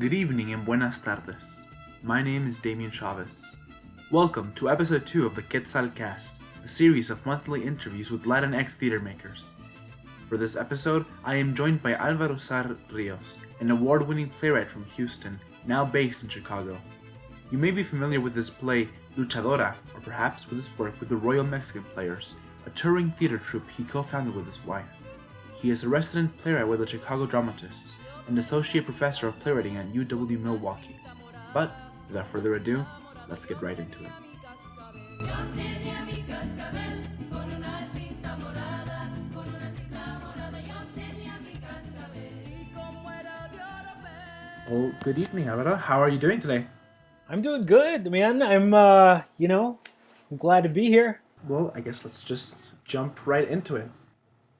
Good evening and buenas tardes. My name is Damien Chavez. Welcome to episode 2 of the QuetzalCast, a series of monthly interviews with Latinx theater makers. For this episode, I am joined by Alvaro Saar Rios, an award-winning playwright from Houston, now based in Chicago. You may be familiar with his play Luchadora, or perhaps with his work with the Royal Mexican Players, a touring theater troupe he co-founded with his wife. He is a resident playwright with the Chicago Dramatists and associate professor of playwriting at UW Milwaukee. But, without further ado, let's get right into it. Oh, good evening, Alvaro. How are you doing today? I'm doing good, man. I'm glad to be here. Well, I guess let's just jump right into it.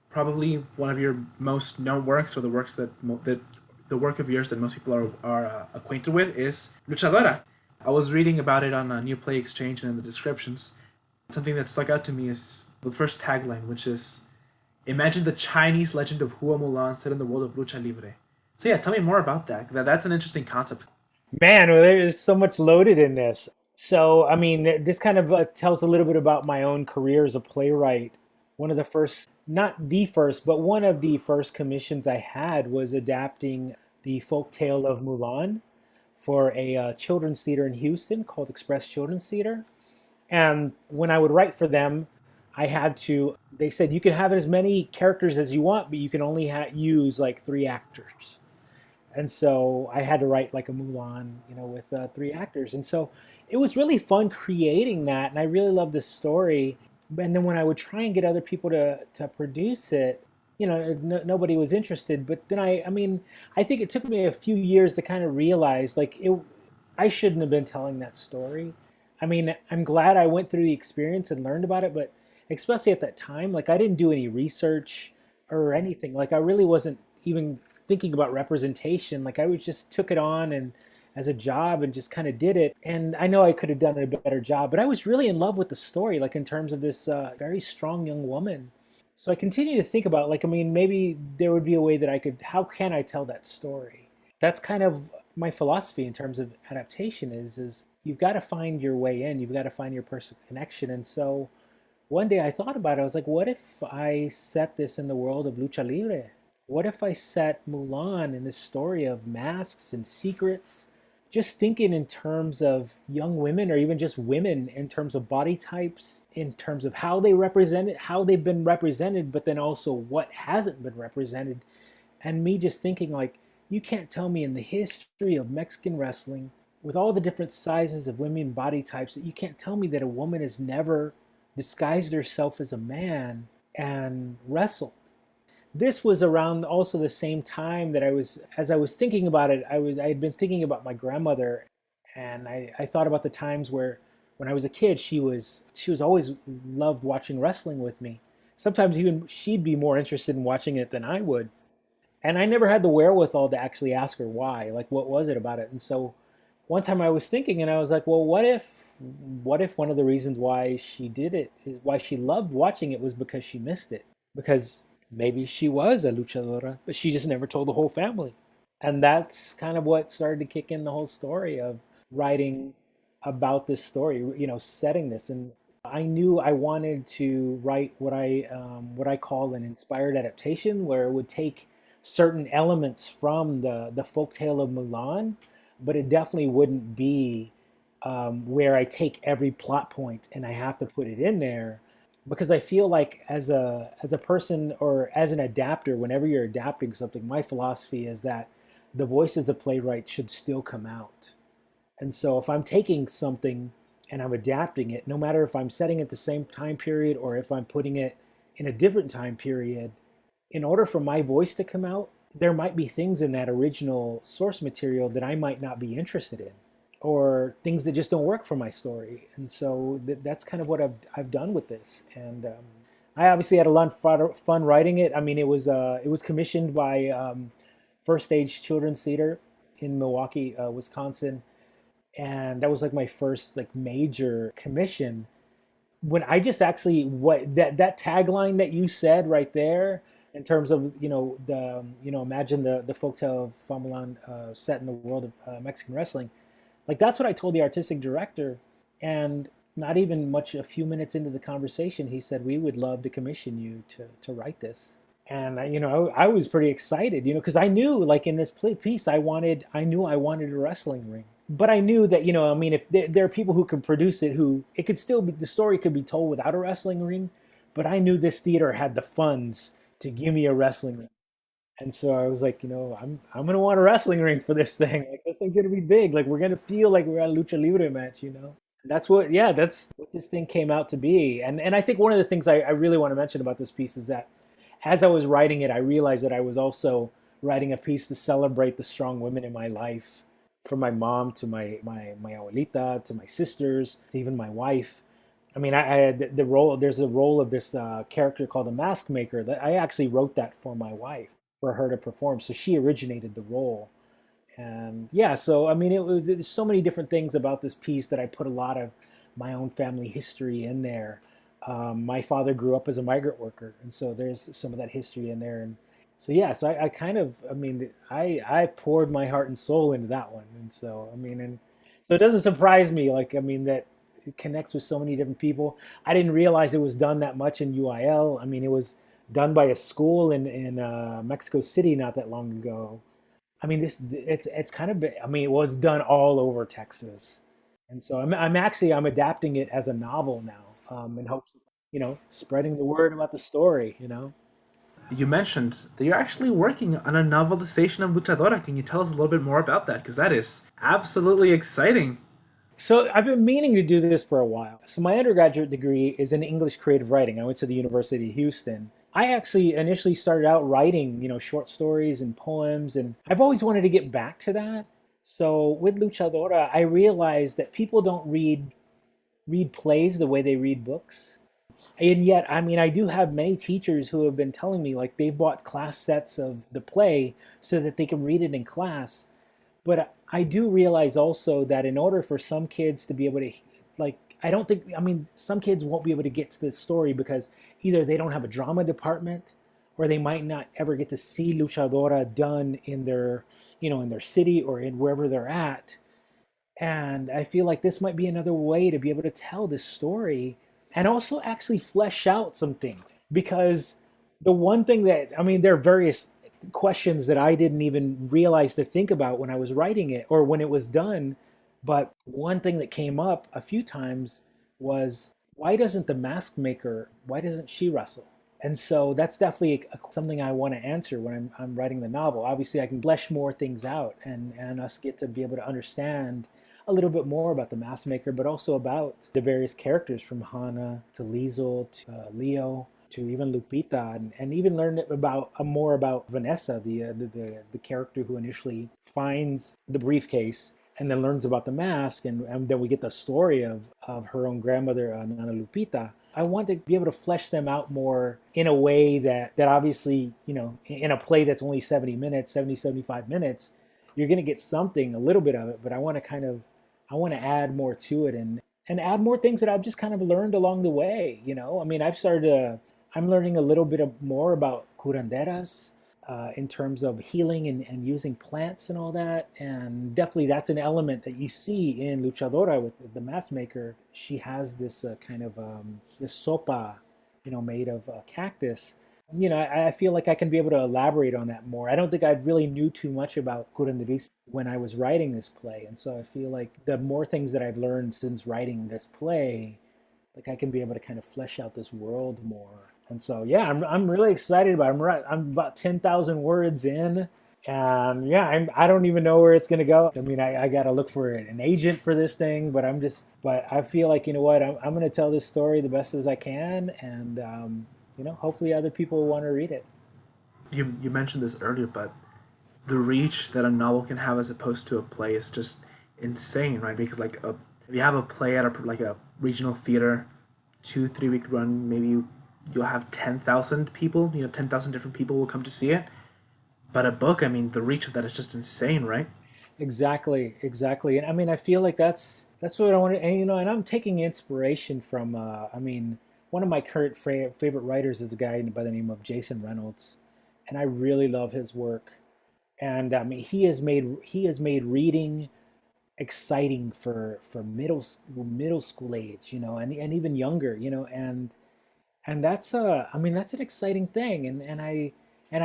Probably one of your most known works, or the works the work of yours that most people are acquainted with, is Luchadora. I was reading about it on a New Play Exchange and in the descriptions. Something that stuck out to me is the first tagline, which is, "Imagine the Chinese legend of Hua Mulan set in the world of lucha libre." So yeah, tell me more about that. That's an interesting concept. Man, well, there's so much loaded in this. So, I mean, this kind of tells a little bit about my own career as a playwright. One of the first, not the first, but one of the first commissions I had was adapting the folk tale of Mulan for a children's theater in Houston called Express Children's Theater. And when I would write for them, they said, you can have as many characters as you want, but you can only use like 3 actors. And so I had to write like a Mulan, with 3 actors. And so it was really fun creating that. And I really loved the story. And then when I would try and get other people to produce it, nobody was interested. But then I think it took me a few years to kind of realize I shouldn't have been telling that story. I mean, I'm glad I went through the experience and learned about it, but especially at that time, like I didn't do any research or anything. Like I really wasn't even thinking about representation. Like I just took it on and as a job and just kind of did it. And I know I could have done a better job, but I was really in love with the story, like in terms of this very strong young woman. So I continue to think about, maybe there would be a way that how can I tell that story? That's kind of my philosophy in terms of adaptation is you've got to find your way in, you've got to find your personal connection. And so one day I thought about it, I was like, what if I set this in the world of lucha libre? What if I set Mulan in this story of masks and secrets? Just thinking in terms of young women, or even just women, in terms of body types, in terms of how they've been represented, but then also what hasn't been represented. And me just thinking like, you can't tell me in the history of Mexican wrestling, with all the different sizes of women body types, that you can't tell me that a woman has never disguised herself as a man and wrestled. This was around also the same time that as I was thinking about it, I had been thinking about my grandmother, and I thought about the times where when I was a kid, she was always loved watching wrestling with me. Sometimes even she'd be more interested in watching it than I would. And I never had the wherewithal to actually ask her why, like what was it about it? And so one time I was thinking and I was like, well, what if one of the reasons why she did it is why she loved watching it was because she missed it. Because maybe she was a luchadora, but she just never told the whole family. And that's kind of what started to kick in the whole story of writing about this story, setting this. And I knew I wanted to write what I call an inspired adaptation, where it would take certain elements from the folktale of Mulan, but it definitely wouldn't be where I take every plot point and I have to put it in there. Because I feel like as a person or as an adapter, whenever you're adapting something, my philosophy is that the voice of the playwright should still come out. And so if I'm taking something and I'm adapting it, no matter if I'm setting it the same time period or if I'm putting it in a different time period, in order for my voice to come out, there might be things in that original source material that I might not be interested in, or things that just don't work for my story. And so that's kind of what I've done with this. And I obviously had a lot of fun writing it. I mean, it was commissioned by First Stage Children's Theater in Milwaukee, Wisconsin. And that was like my first like major commission. When I just actually, that tagline that you said right there, in terms of the imagine the folktale of Famalan set in the world of Mexican wrestling. Like that's what I told the artistic director, and not even much a few minutes into the conversation, he said we would love to commission you to write this. And I was pretty excited, because I knew like in this piece I knew I wanted a wrestling ring, but I knew that I mean if there are people who can produce it, who it could still be, the story could be told without a wrestling ring, but I knew this theater had the funds to give me a wrestling ring. And so I was like, I'm gonna want a wrestling ring for this thing. Like this thing's gonna be big. Like we're gonna feel like we're at a lucha libre match. And that's what, yeah, that's what this thing came out to be. And I think one of the things I really want to mention about this piece is that as I was writing it, I realized that I was also writing a piece to celebrate the strong women in my life, from my mom to my abuelita to my sisters to even my wife. I mean, I had the role. There's a role of this character called the mask maker that I actually wrote that for my wife, for her to perform. So she originated the role. And yeah, so I mean, there's so many different things about this piece that I put a lot of my own family history in there. My father grew up as a migrant worker, and so there's some of that history in there. And so yeah, so I kind of, I mean, I poured my heart and soul into that one. And so I mean, and so it doesn't surprise me, like I mean, that it connects with so many different people. I didn't realize it was done that much in UIL. I mean, it was done by a school in Mexico City not that long ago. I mean, it's kind of I mean, it was done all over Texas, and so I'm adapting it as a novel now, in hopes of spreading the word about the story. You mentioned that you're actually working on a novelization of Luchadora. Can you tell us a little bit more about that? Because that is absolutely exciting. So I've been meaning to do this for a while. So my undergraduate degree is in English creative writing. I went to the University of Houston. I actually initially started out writing, short stories and poems, and I've always wanted to get back to that. So with Luchadora, I realized that people don't read plays the way they read books. And yet, I mean, I do have many teachers who have been telling me like they bought class sets of the play so that they can read it in class. But I do realize also that in order for some kids to be able to, like, I don't think, I mean, some kids won't be able to get to the story because either they don't have a drama department, or they might not ever get to see luchadora done in their city or in wherever they're at. And I feel like this might be another way to be able to tell this story and also actually flesh out some things. Because the one thing that, I mean, there are various questions that I didn't even realize to think about when I was writing it or when it was done. But one thing that came up a few times was, why doesn't she wrestle? And so that's definitely something I want to answer when I'm writing the novel. Obviously, I can flesh more things out, and us get to be able to understand a little bit more about the mask maker, but also about the various characters from Hana to Liesel to Leo to even Lupita, and even learn about more about Vanessa, the character who initially finds the briefcase and then learns about the mask, and then we get the story of her own grandmother, Nana Lupita. I want to be able to flesh them out more in a way that obviously, in a play that's only 70 minutes, 70, 75 minutes, you're going to get something, a little bit of it, but I want to add more to it, and add more things that I've just kind of learned along the way. I mean, I'm learning a little bit more about curanderas, in terms of healing and using plants and all that. And definitely that's an element that you see in Luchadora with the mask maker. She has this kind of this sopa, made of cactus. I feel like I can be able to elaborate on that more. I don't think I really knew too much about curanderismo when I was writing this play. And so I feel like the more things that I've learned since writing this play, like I can be able to kind of flesh out this world more. And so yeah, I'm really excited about it. I'm about 10,000 words in, and yeah, I don't even know where it's gonna go. I mean, I got to look for an agent for this thing, but I feel like, you know what, I'm gonna tell this story the best as I can, and hopefully other people will want to read it. You mentioned this earlier, but the reach that a novel can have as opposed to a play is just insane, right? Because if you have a play at a regional theater, 2 3 week run, maybe you'll have 10,000 people. 10,000 different people will come to see it. But a book, I mean, the reach of that is just insane, right? Exactly, exactly. And I mean, I feel like that's what I want to, and I'm taking inspiration from. I mean, one of my current favorite writers is a guy by the name of Jason Reynolds. and I really love his work. And I mean, he has made reading exciting for middle school age, and even younger, and that's I mean, that's an exciting thing. And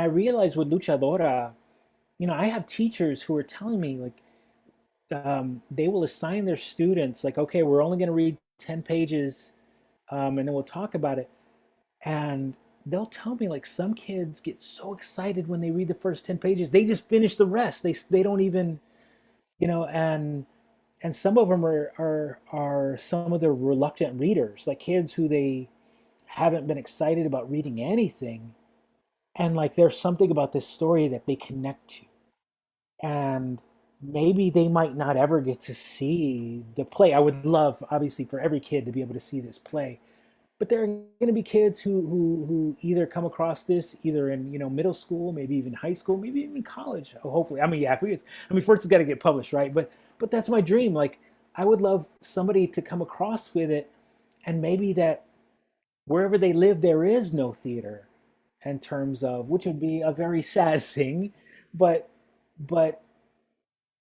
I realized with Luchadora, I have teachers who are telling me like, they will assign their students like, okay, we're only going to read 10 pages, and then we'll talk about it. And they'll tell me like some kids get so excited when they read the first 10 pages, they just finish the rest. They don't even, and some of them are some of the reluctant readers, like kids who they haven't been excited about reading anything, and like there's something about this story that they connect to, and maybe they might not ever get to see the play. I would love, obviously, for every kid to be able to see this play, but there are going to be kids who either come across this either in middle school, maybe even high school, maybe even college. Hopefully, I mean, yeah, I mean, first it's got to get published, right? But that's my dream. Like, I would love somebody to come across with it, and maybe that wherever they live there is no theater, in terms of, which would be a very sad thing, but but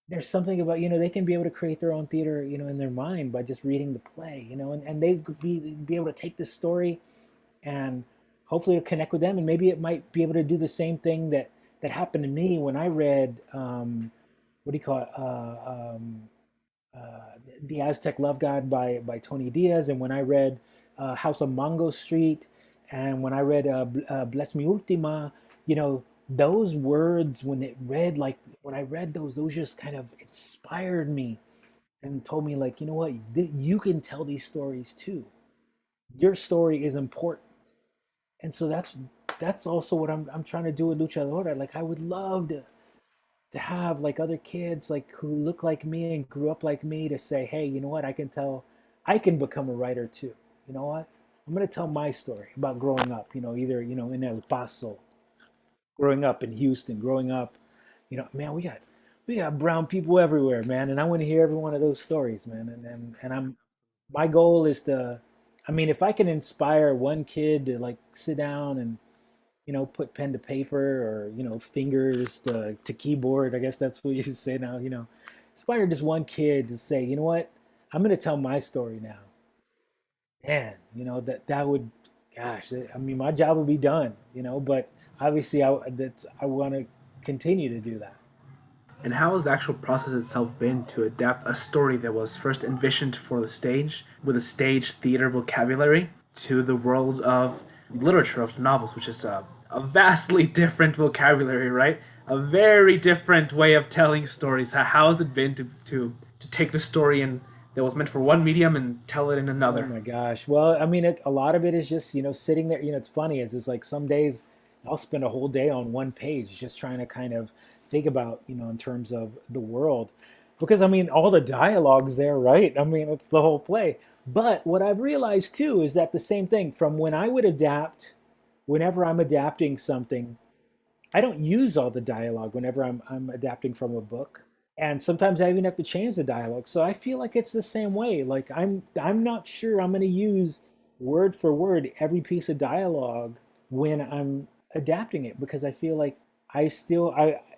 there's something about, they can be able to create their own theater, in their mind by just reading the play, and they could be able to take this story and hopefully it'll connect with them, and maybe it might be able to do the same thing that happened to me when I read, what do you call it, the Aztec Love God by Tony Diaz, and when I read House of Mango Street, and when I read Bless Me Ultima, those words, when I read those just kind of inspired me and told me like, you know what, you can tell these stories too. Your story is important. And so that's also what I'm trying to do with Luchadora. Like, I would love to have like other kids like who look like me and grew up like me to say, hey, you know what, I can become a writer too. You know what? I'm gonna tell my story about growing up, either, in El Paso, growing up in Houston, growing up, man, we got brown people everywhere, man, and I want to hear every one of those stories, man. And my goal is to, I mean, if I can inspire one kid to like sit down and put pen to paper, or fingers to keyboard, I guess that's what you say now, inspire just one kid to say, you know what, I'm gonna tell my story now, man, that would, gosh, I mean, my job would be done, but obviously I want to continue to do that. And how has the actual process itself been to adapt a story that was first envisioned for the stage with a stage theater vocabulary to the world of literature, of novels, which is a vastly different vocabulary, right? A very different way of telling stories. How has it been to take the story and that was meant for one medium and tell it in Oh another? my gosh. Well, I mean, a lot of it is just, sitting there. It's funny is it's like some days I'll spend a whole day on one page just trying to kind of think about, in terms of the world. Because I mean, all the dialogue's there, right? I mean, it's the whole play. But what I've realized too is that the same thing from when I would adapt, whenever I'm adapting something, I don't use all the dialogue whenever I'm adapting from a book. And sometimes I even have to change the dialogue. So I feel like it's the same way. Like, I'm not sure I'm going to use word for word every piece of dialogue when I'm adapting it, because I feel like I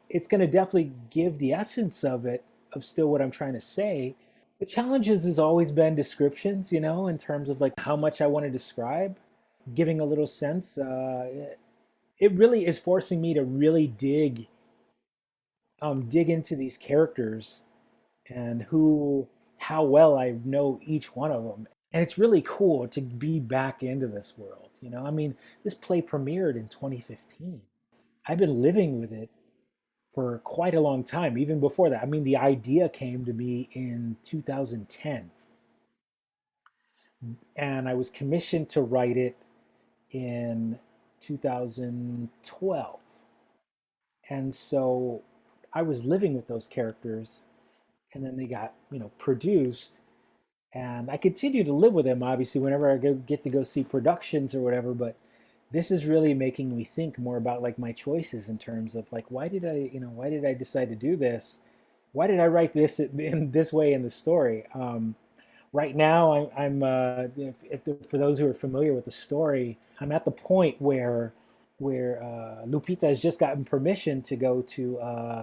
it's going to definitely give the essence of it, of still what I'm trying to say. The challenges has always been descriptions, in terms of like how much I want to describe, giving a little sense. It really is forcing me to really dig into these characters, and how well I know each one of them. And it's really cool to be back into this world. I mean, this play premiered in 2015. I've been living with it for quite a long time, even before that. I mean, the idea came to me in 2010, and I was commissioned to write it in 2012. And so I was living with those characters, and then they got, produced, and I continue to live with them obviously whenever I get to go see productions or whatever. But this is really making me think more about like my choices, in terms of like, why did I decide to do this? Why did I write this in this way in the story? Right now, if for those who are familiar with the story, I'm at the point where where Lupita has just gotten permission to go to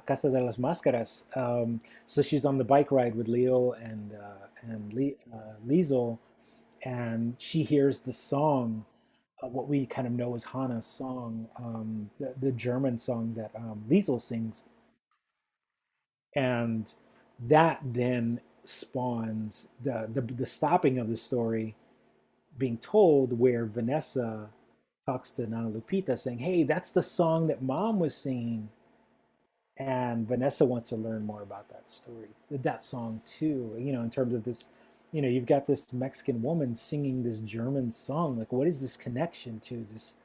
Casa de las Máscaras. So she's on the bike ride with Leo and Liesel, and she hears the song, what we kind of know as Hana's song, the German song that Liesel sings, and that then spawns the stopping of the story being told, where Vanessa talks to Nana Lupita saying, "Hey, that's the song that Mom was singing," and Vanessa wants to learn more about that story, that song too. In terms of this, you've got this Mexican woman singing this German song. Like, what is this connection to this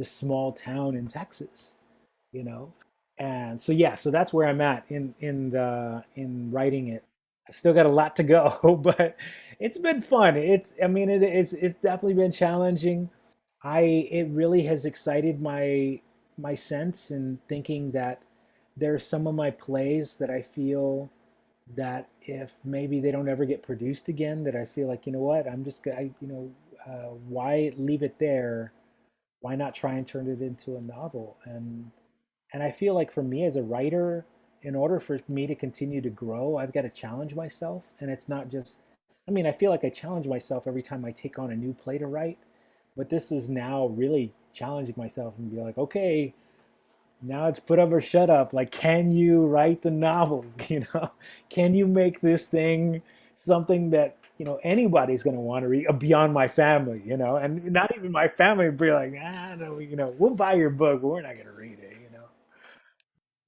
small town in Texas? You know, and so yeah, so that's where I'm at in writing it. I still got a lot to go, but it's been fun. I mean, it's definitely been challenging. It really has excited my sense in thinking that there are some of my plays that I feel that if maybe they don't ever get produced again, that I feel like, what, I'm just gonna, why leave it there? Why not try and turn it into a novel? And I feel like for me as a writer, in order for me to continue to grow, I've got to challenge myself. And it's not just, I mean, I feel like I challenge myself every time I take on a new play to write, but this is now really challenging myself and be like, okay, now it's put up or shut up. Like, can you write the novel? Can you make this thing something that, anybody's going to want to read beyond my family, and not even my family would be like, no, we'll buy your book, but we're not going to read it.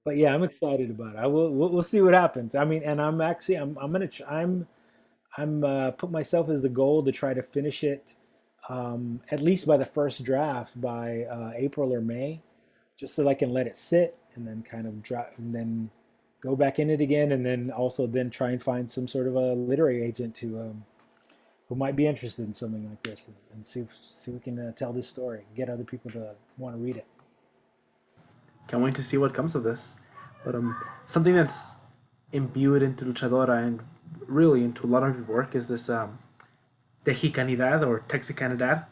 But yeah, I'm excited about it. We'll see what happens. I mean, and I'm gonna I'm put myself as the goal to try to finish it at least by the first draft by April or May, just so I can let it sit and then kind of drop and then go back in it again, and then also then try and find some sort of a literary agent who might be interested in something like this, and see if we can tell this story, get other people to want to read it. Can't wait to see what comes of this. But something that's imbued into Luchadora and really into a lot of your work is this Texicanidad or Texicanidad,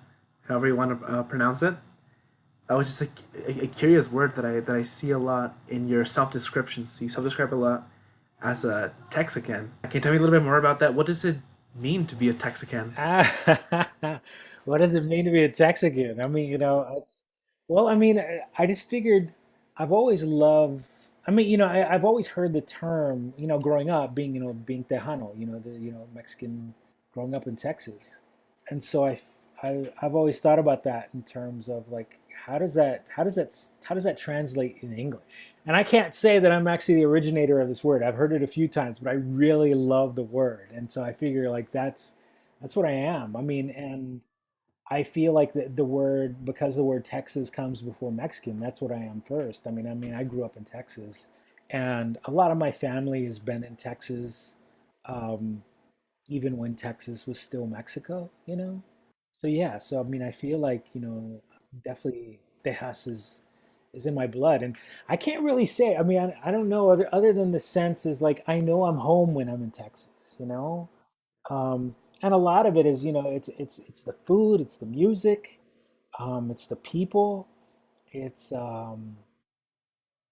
however you want to pronounce it. That was just a curious word that I see a lot in your self descriptions. You self describe a lot as a Texican. Can you tell me a little bit more about that? What does it mean to be a Texican? What does it mean to be a Texican? I mean, well, I mean, I just figured I've always loved. I mean, I've always heard the term, growing up, being Tejano, Mexican, growing up in Texas, and so I've always thought about that in terms of like, how does that translate in English? And I can't say that I'm actually the originator of this word. I've heard it a few times, but I really love the word, and so I figure like that's what I am. I mean, and I feel like the word, because the word Texas comes before Mexican, that's what I am first. I mean, I grew up in Texas, and a lot of my family has been in Texas, um, even when Texas was still Mexico. So yeah, so I mean, I feel like, definitely Tejas is in my blood, and I can't really say. I mean, I don't know, other than the sense is like I know I'm home when I'm in Texas. And a lot of it is, it's the food, it's the music, it's the people, it's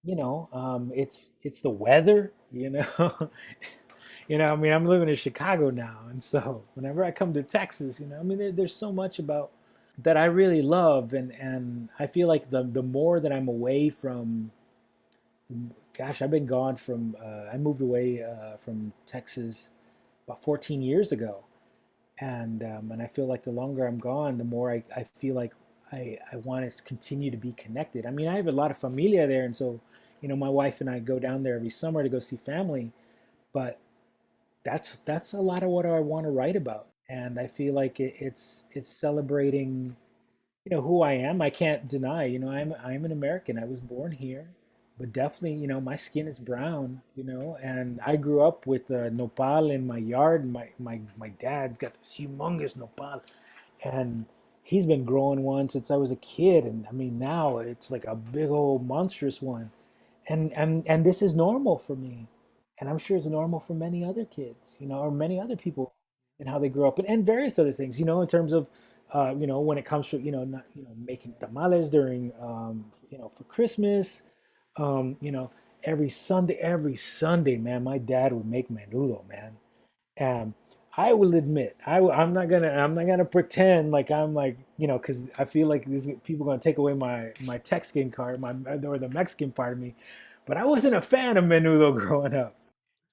it's the weather. I mean, I'm living in Chicago now, and so whenever I come to Texas, I mean, there's so much about that I really love, and I feel like the more that I'm away from, gosh, I've been gone from, I moved away from Texas about 14 years ago, and I feel like the longer I'm gone, the more I feel like I want to continue to be connected. I mean, I have a lot of familia there, and so my wife and I go down there every summer to go see family, but that's a lot of what I want to write about, and I feel like it's celebrating who I am. I can't deny, I'm an American. I was born here, but definitely, my skin is brown, and I grew up with nopal in my yard. My dad's got this humongous nopal, and he's been growing one since I was a kid, and I mean now it's like a big old monstrous one, and this is normal for me, and I'm sure it's normal for many other kids, or many other people, and how they grew up, and various other things, in terms of When it comes to, not, making tamales during, for Christmas, um, you know, every Sunday, man, my dad would make menudo, man. And I will admit, I'm not gonna pretend like I'm like, because I feel like these people gonna take away my Texican card, or the Mexican part of me. But I wasn't a fan of menudo growing up,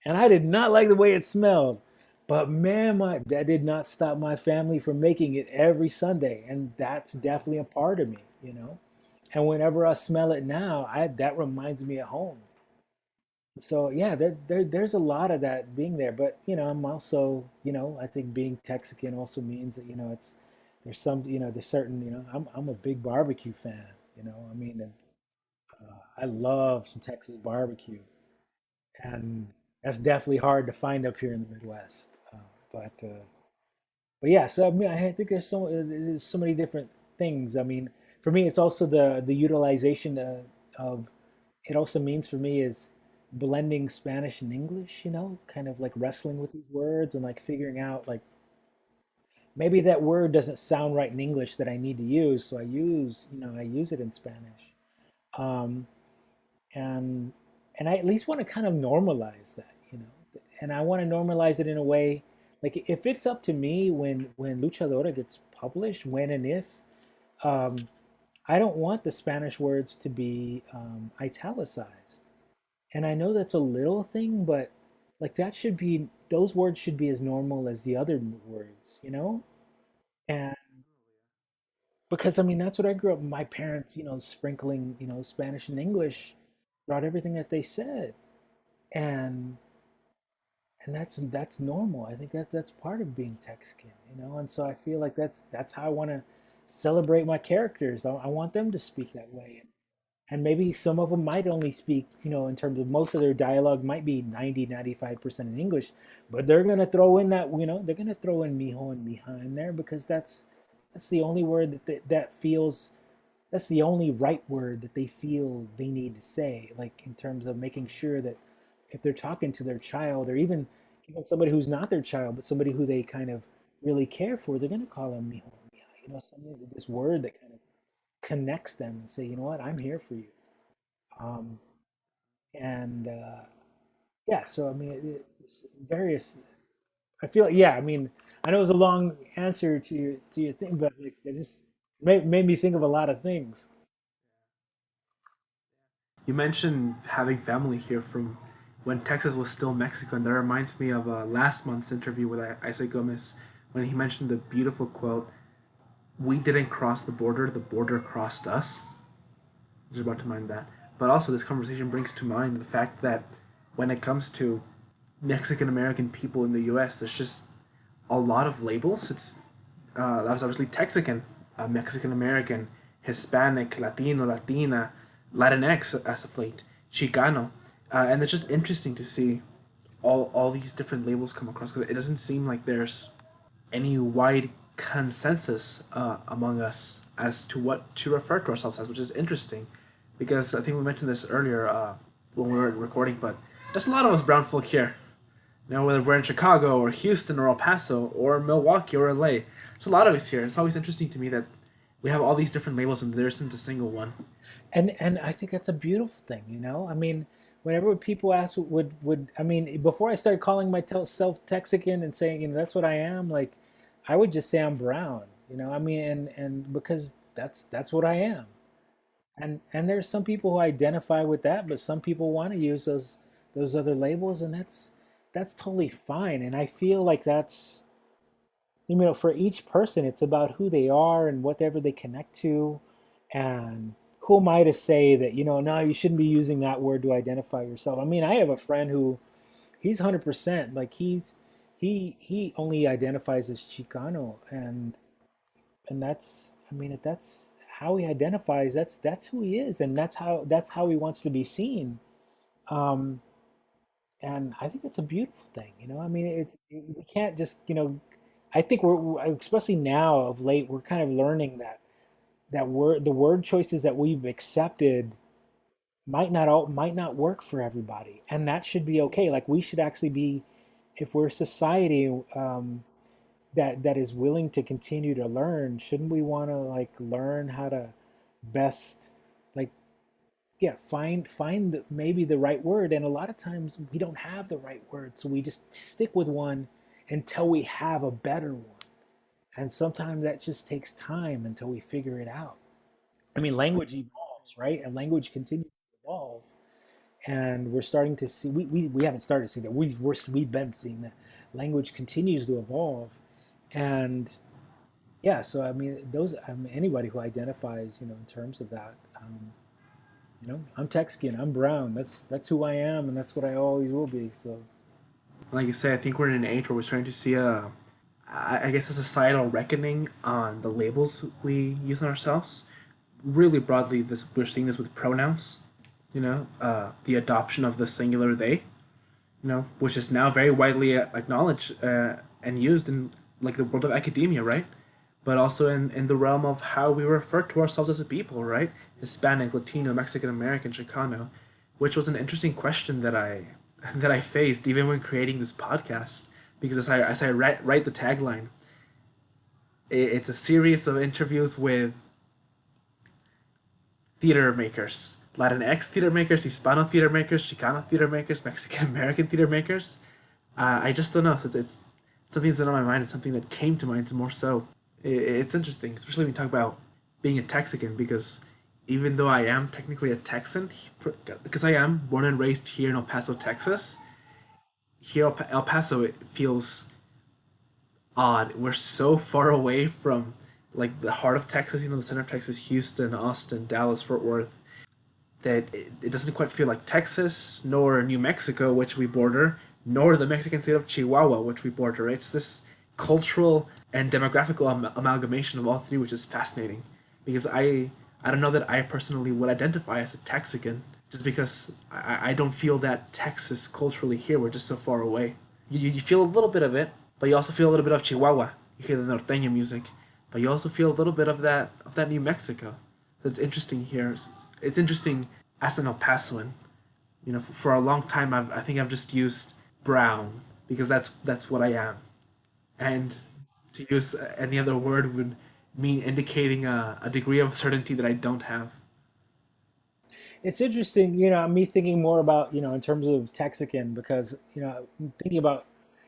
and I did not like the way it smelled. But man, that did not stop my family from making it every Sunday, and that's definitely a part of me. And whenever I smell it now, that reminds me of home. So yeah, there's a lot of that being there. But I'm also, I think being Texican also means that, there's some, there's certain, I'm a big barbecue fan. I mean, and I love some Texas barbecue, and that's definitely hard to find up here in the Midwest. But uh, but yeah, so I mean, I think there's so many different things. I mean, for me, it's also the utilization of it. Also means for me is blending Spanish and English. Kind of like wrestling with these words and like figuring out like maybe that word doesn't sound right in English that I need to use, so I use it in Spanish. Um, and and I at least want to kind of normalize that. And I want to normalize it in a way like if it's up to me when Luchadora gets published, when and if, um, I don't want the Spanish words to be italicized. And I know that's a little thing, but like that should be those words should be as normal as the other words. And because I mean that's what I grew up. My parents, sprinkling, Spanish and English throughout everything that they said. And that's normal. I think that's part of being Texican. And so I feel like that's how I want to celebrate my characters. I want them to speak that way, and maybe some of them might only speak, in terms of most of their dialogue might be 90-95% in English, but they're gonna throw in that, they're gonna throw in mijo and mija in there because that's the only word that feels that's the only right word that they feel they need to say, like in terms of making sure that if they're talking to their child or even somebody who's not their child, but somebody who they kind of really care for, they're going to call them mijo, mija, something, this word that kind of connects them and say, you know what, I'm here for you. Um, and yeah, so I mean, it's various. I feel like, yeah, I mean, I know it was a long answer to your thing, but like it just made me think of a lot of things. You mentioned having family here from when Texas was still Mexico, and that reminds me of last month's interview with Isaac Gomez when he mentioned the beautiful quote, "We didn't cross the border crossed us." I'm just about to mind that. But also, this conversation brings to mind the fact that when it comes to Mexican American people in the U.S., there's just a lot of labels. That was obviously Texican, Mexican American, Hispanic, Latino, Latina, Latinx as of late, Chicano, and it's just interesting to see all these different labels come across because it doesn't seem like there's any wide consensus among us as to what to refer to ourselves as, which is interesting because I think we mentioned this earlier when we were recording, but there's a lot of us brown folk here. Whether we're in Chicago or Houston or El Paso or Milwaukee or LA, there's a lot of us here. It's always interesting to me that we have all these different labels and there isn't a single one. And I think that's a beautiful thing. I mean, whenever people ask, I mean, before I started calling myself Texican and saying, that's what I am, like, I would just say I'm brown. I mean, and because that's what I am. And there's some people who identify with that, but some people want to use those other labels, and that's totally fine. And I feel like that's, for each person, it's about who they are and whatever they connect to. And who am I to say that, no, you shouldn't be using that word to identify yourself? I mean, I have a friend who he's 100% like he only identifies as Chicano, and that's, I mean, if that's how he identifies, that's who he is, and that's how he wants to be seen. Um, and I think it's a beautiful thing. I mean, we can't just, I think especially now of late, we're kind of learning the word choices that we've accepted might not work for everybody, and that should be okay. Like we should actually be, if we're a society, that is willing to continue to learn, shouldn't we want to like learn how to best like yeah find maybe the right word? And a lot of times we don't have the right word, so we just stick with one until we have a better one. And sometimes that just takes time until we figure it out. I mean, language evolves, right? And language continues to evolve. And we're starting to see, we haven't started to see that. We've been seeing that language continues to evolve. And yeah, so I mean, anybody who identifies, in terms of that, I'm Texican, I'm brown. That's who I am, and that's what I always will be. So Like you say, I think we're in an age where we're starting to see I guess, a societal reckoning on the labels we use on ourselves. Really broadly, this we're seeing this with pronouns. The adoption of the singular they. Which is now very widely acknowledged and used in like the world of academia, right? But also in the realm of how we refer to ourselves as a people, right? Hispanic, Latino, Mexican American, Chicano, which was an interesting question that I that I faced even when creating this podcast, because as I write the tagline, it's a series of interviews with theater makers, Latinx theater makers, Hispano theater makers, Chicano theater makers, Mexican American theater makers. I just don't know. So it's something that's on my mind. It's something that came to mind more so. It's interesting, especially when you talk about being a Texican, because even though I am technically a Texan, because I am born and raised here in El Paso, Texas, here El Paso it feels odd. We're so far away from like the heart of Texas, the center of Texas, Houston, Austin, Dallas, Fort Worth, that it doesn't quite feel like Texas, nor New Mexico, which we border, nor the Mexican state of Chihuahua, which we border. Right? It's this cultural and demographical amalgamation of all three, which is fascinating. Because I don't know that I personally would identify as a Texican, just because I don't feel that Texas culturally here. We're just so far away. You feel a little bit of it, but you also feel a little bit of Chihuahua. You hear the norteño music, but you also feel a little bit of that New Mexico. So it's interesting here. It's interesting as an El Pasoan. For a long time, I think I've just used brown because that's what I am, and to use any other word would mean indicating a degree of certainty that I don't have. it's interesting, me thinking more about, in terms of Texican, because, I'm thinking about,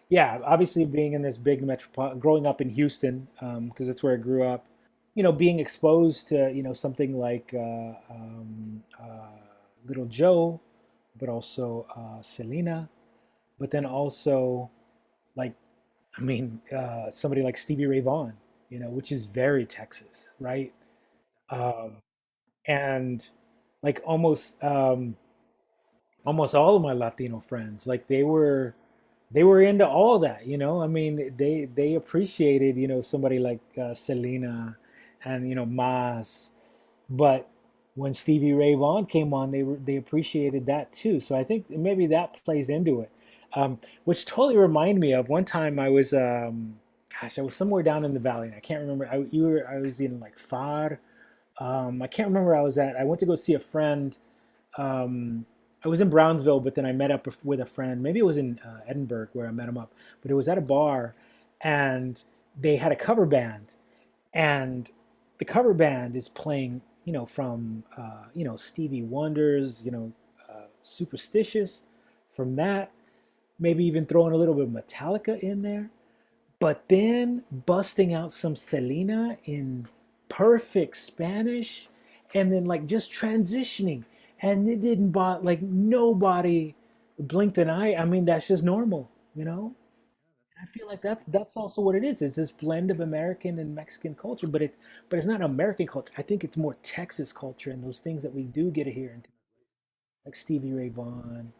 yeah, obviously being in this big metropolitan, growing up in Houston, because that's where I grew up, being exposed to, something like Little Joe, but also Selena, but then also like, somebody like Stevie Ray Vaughan, which is very Texas, right? Um, and like almost all of my Latino friends, like they were into all that, I mean, they appreciated, somebody like Selena and Mas, but when Stevie Ray Vaughan came on, they appreciated that too. So I think maybe that plays into it, which totally reminded me of one time I was, gosh, I was somewhere down in the valley, and I can't remember. I was in like Far. I can't remember where I was at. I went to go see a friend. Um, I was in Brownsville, but then I met up with a friend. Maybe it was in Edinburgh where I met him up, but it was at a bar, and they had a cover band, and the cover band is playing, from Stevie Wonder's, Superstitious, from that, maybe even throwing a little bit of Metallica in there, but then busting out some Selena in perfect Spanish, and then like just transitioning, and it didn't bother, like nobody blinked an eye. I mean, that's just normal, you know. I feel like that's also what it is. It's this blend of American and Mexican culture, but it's not American culture. I think it's more Texas culture and those things that we do get here, in like Stevie Ray Vaughan,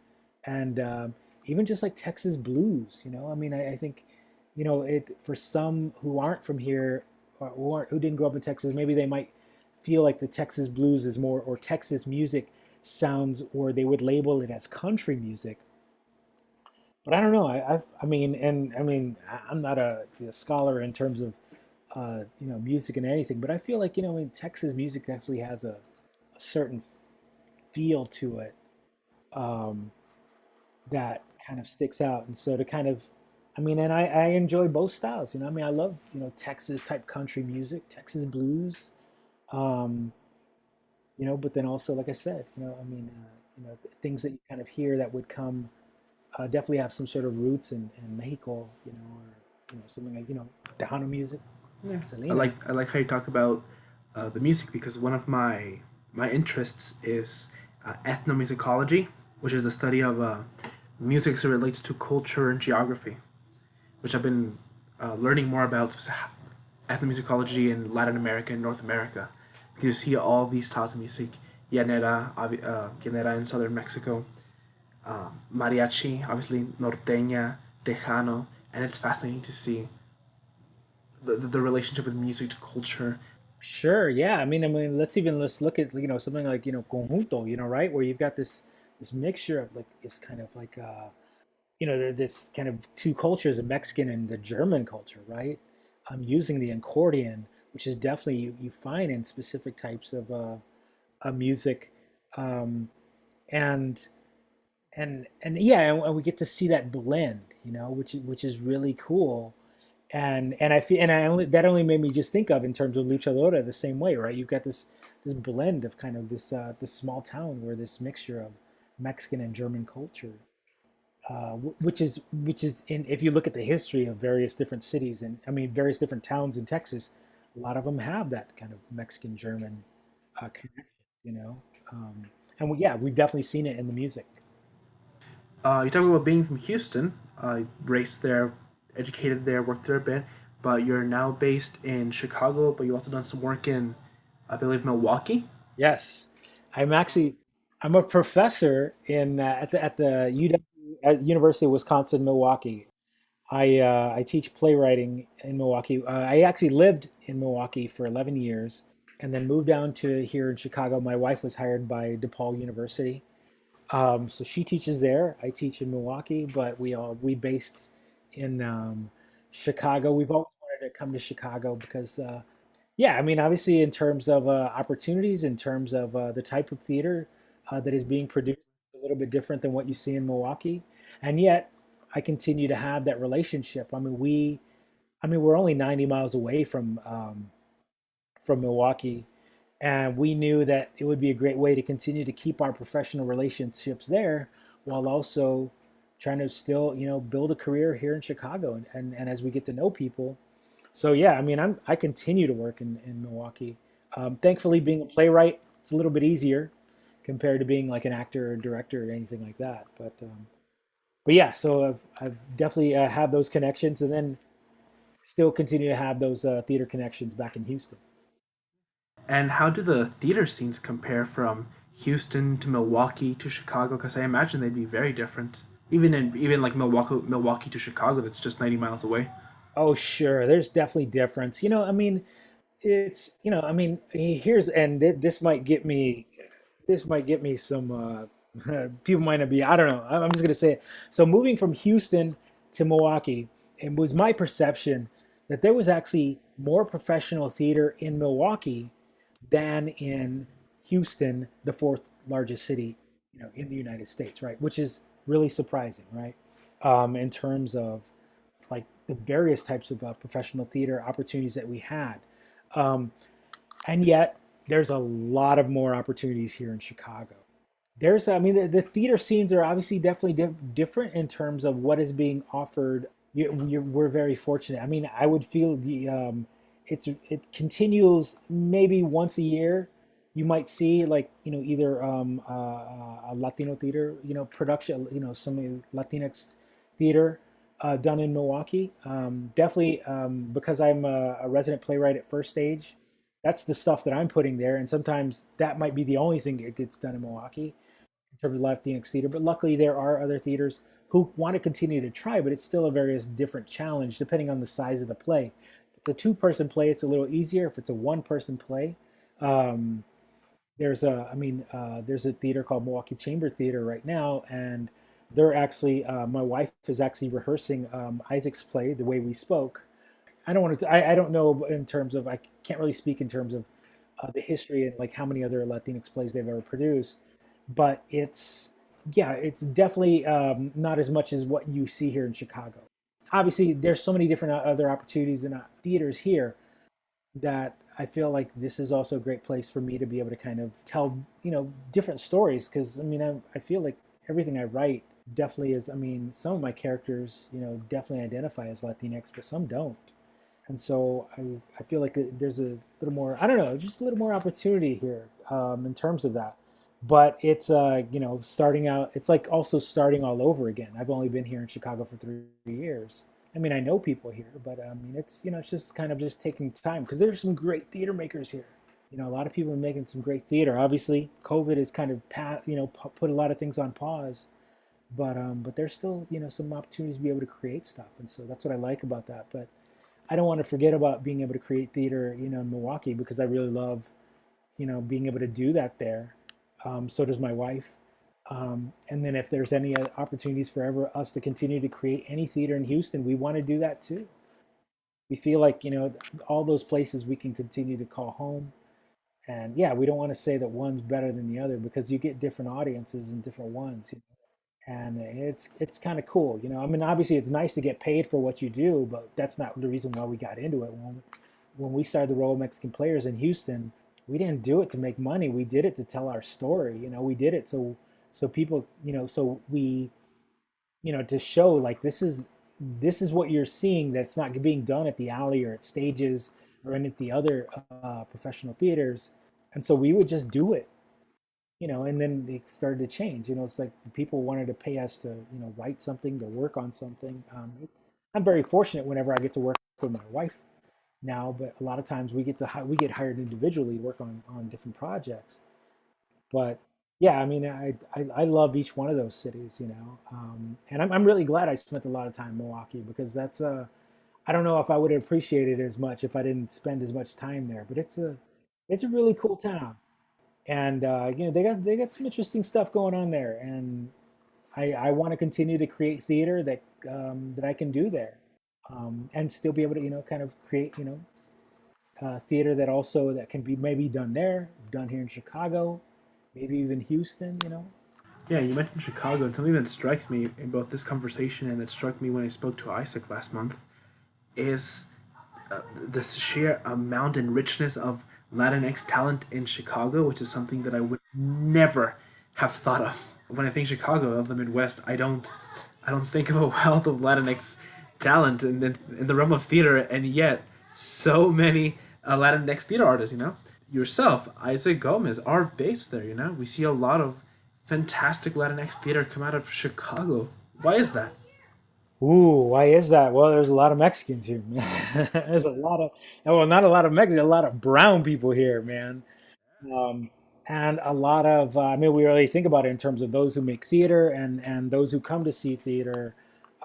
and even just like Texas blues. I mean, I think, it for some who aren't from here, or who didn't grow up in Texas, maybe they might feel like the Texas blues is more, or Texas music sounds, or they would label it as country music. But I don't know. I'm not a scholar in terms of music and anything, but I feel like, in Texas music actually has a certain feel to it, um, that kind of sticks out. And so to kind of I mean, and I enjoy both styles. I mean, I love Texas type country music, Texas blues. Um, but then also, like I said, I mean, things that you kind of hear that would come definitely have some sort of roots in Mexico, or something like Tejano music, Yeah, Selena. I like how you talk about the music because one of my interests is ethnomusicology, which is the study of music as it relates to culture and geography, which I've been learning more about ethnomusicology in Latin America and North America, because you see all these styles of music, llanera in southern Mexico, mariachi, obviously norteña, tejano, and it's fascinating to see the relationship with music to culture. Sure, yeah. I mean, let's look at something like conjunto, right, where you've got this mixture of like this kind of like this kind of two cultures, the Mexican and the German culture, right? Using the accordion, which is definitely you find in specific types of music, um, and and yeah, and we get to see that blend, which is really cool. And I feel and I only that only made me just think of in terms of luchadora the same way, right? You've got this blend of kind of this small town where this mixture of Mexican and German culture, which is in if you look at the history of various different cities and I mean various different towns in Texas, a lot of them have that kind of Mexican German connection, you know. Um, and yeah, we've definitely seen it in the music. You talk about being from Houston, raised there, educated there, worked there a bit, but you're now based in Chicago, but you also done some work in, I believe, Milwaukee. Yes, I'm actually I'm a professor in at the UW, at University of Wisconsin Milwaukee. I teach playwriting in Milwaukee. I actually lived in Milwaukee for 11 years and then moved down to here in Chicago. My wife was hired by DePaul University. So she teaches there. I teach in Milwaukee, but we based in Chicago. We've always wanted to come to Chicago because yeah, I mean, obviously, in terms of opportunities, in terms of the type of theater that is being produced, a little bit different than what you see in Milwaukee, and yet I continue to have that relationship. I mean, we're only 90 miles away from Milwaukee, and we knew that it would be a great way to continue to keep our professional relationships there, while also trying to still, build a career here in Chicago, and as we get to know people, so yeah, I mean, I continue to work in Milwaukee. Thankfully, being a playwright, it's a little bit easier compared to being like an actor or director or anything like that. But yeah, so I've definitely have those connections, and then still continue to have those theater connections back in Houston. And how do the theater scenes compare from Houston to Milwaukee to Chicago? Because I imagine they'd be very different. Even like Milwaukee to Chicago, that's just 90 miles away. Oh, sure, there's definitely difference. I mean, I mean, here's and this might get me some people might not be I don't know I'm just gonna say it. So moving from Houston to Milwaukee, it was my perception that there was actually more professional theater in Milwaukee than in Houston, the fourth largest city in the United States, right, which is really surprising, right, in terms of like the various types of professional theater opportunities that we had. um, and yet there's a lot of more opportunities here in Chicago. I mean, the theater scenes are obviously definitely different in terms of what is being offered. We're very fortunate. I mean, I would feel it continues maybe once a year. You might see like either a Latino theater production, some Latinx theater done in Milwaukee. Definitely because I'm a resident playwright at First Stage. That's the stuff that I'm putting there, and sometimes that might be the only thing that gets done in Milwaukee in terms of Latinx theater. But luckily, there are other theaters who want to continue to try, but it's still a various different challenge depending on the size of the play. If it's a two-person play, it's a little easier. If it's a one-person play, um, there's a theater called Milwaukee Chamber Theater right now, and they're actually my wife is actually rehearsing Isaac's play, The Way We Spoke. I don't want to. I don't know in terms of. I can't really speak in terms of the history and like how many other Latinx plays they've ever produced, but it's yeah, it's definitely not as much as what you see here in Chicago. obviously there's so many different other opportunities in theaters here that I feel like this is also a great place for me to be able to kind of tell, different stories. Because I mean, I feel like everything I write definitely is. I mean, some of my characters, definitely identify as Latinx, but some don't. And so I feel like there's a little more, I don't know, just a little more opportunity here in terms of that. But it's, starting out, it's like also starting all over again. I've only been here in Chicago for 3 years. I mean, I know people here, but I mean, it's just kind of just taking time because there's some great theater makers here. A lot of people are making some great theater. Obviously, COVID has kind of put a lot of things on pause, but there's still some opportunities to be able to create stuff, and so that's what I like about that. But I don't want to forget about being able to create theater, in Milwaukee because I really love, being able to do that there. So does my wife. And then if there's any opportunities for ever us to continue to create any theater in Houston, we want to do that too. We feel like, all those places we can continue to call home. And yeah, we don't want to say that one's better than the other because you get different audiences and different ones. And it's kind of cool. I mean, obviously it's nice to get paid for what you do, but that's not the reason why we got into it. When we started the Role of Mexican Players in Houston, we didn't do it to make money. We did it to tell our story. We did it so people, so we, to show like this is what you're seeing that's not being done at the alley or at stages or in at the other professional theaters. And so we would just do it, and then it started to change. It's like people wanted to pay us to, write something, to work on something. I'm very fortunate whenever I get to work with my wife now, but a lot of times we get hired individually to work on different projects. But yeah, I mean, I love each one of those cities, and I'm really glad I spent a lot of time in Milwaukee because that's I don't know if I would have appreciated it as much if I didn't spend as much time there, but it's a really cool town, and they got some interesting stuff going on there, and I want to continue to create theater that I can do there, and still be able to kind of create theater that can be maybe done there, done here in Chicago, maybe even Houston. Yeah, you mentioned Chicago, and something that strikes me in both this conversation and that struck me when I spoke to Isaac last month is the sheer amount and richness of Latinx talent in Chicago, which is something that I would never have thought of. When I think Chicago of the Midwest, I don't think of a wealth of Latinx talent in the realm of theater, and yet so many Latinx theater artists. Yourself, Isaac Gomez, are based there. We see a lot of fantastic Latinx theater come out of Chicago. Why is that? Ooh, why is that? Well, there's a lot of Mexicans here, man. There's a lot of, well, not a lot of Mexicans, a lot of brown people here, man. Um, and a lot of, I mean, we really think about it in terms of those who make theater and those who come to see theater.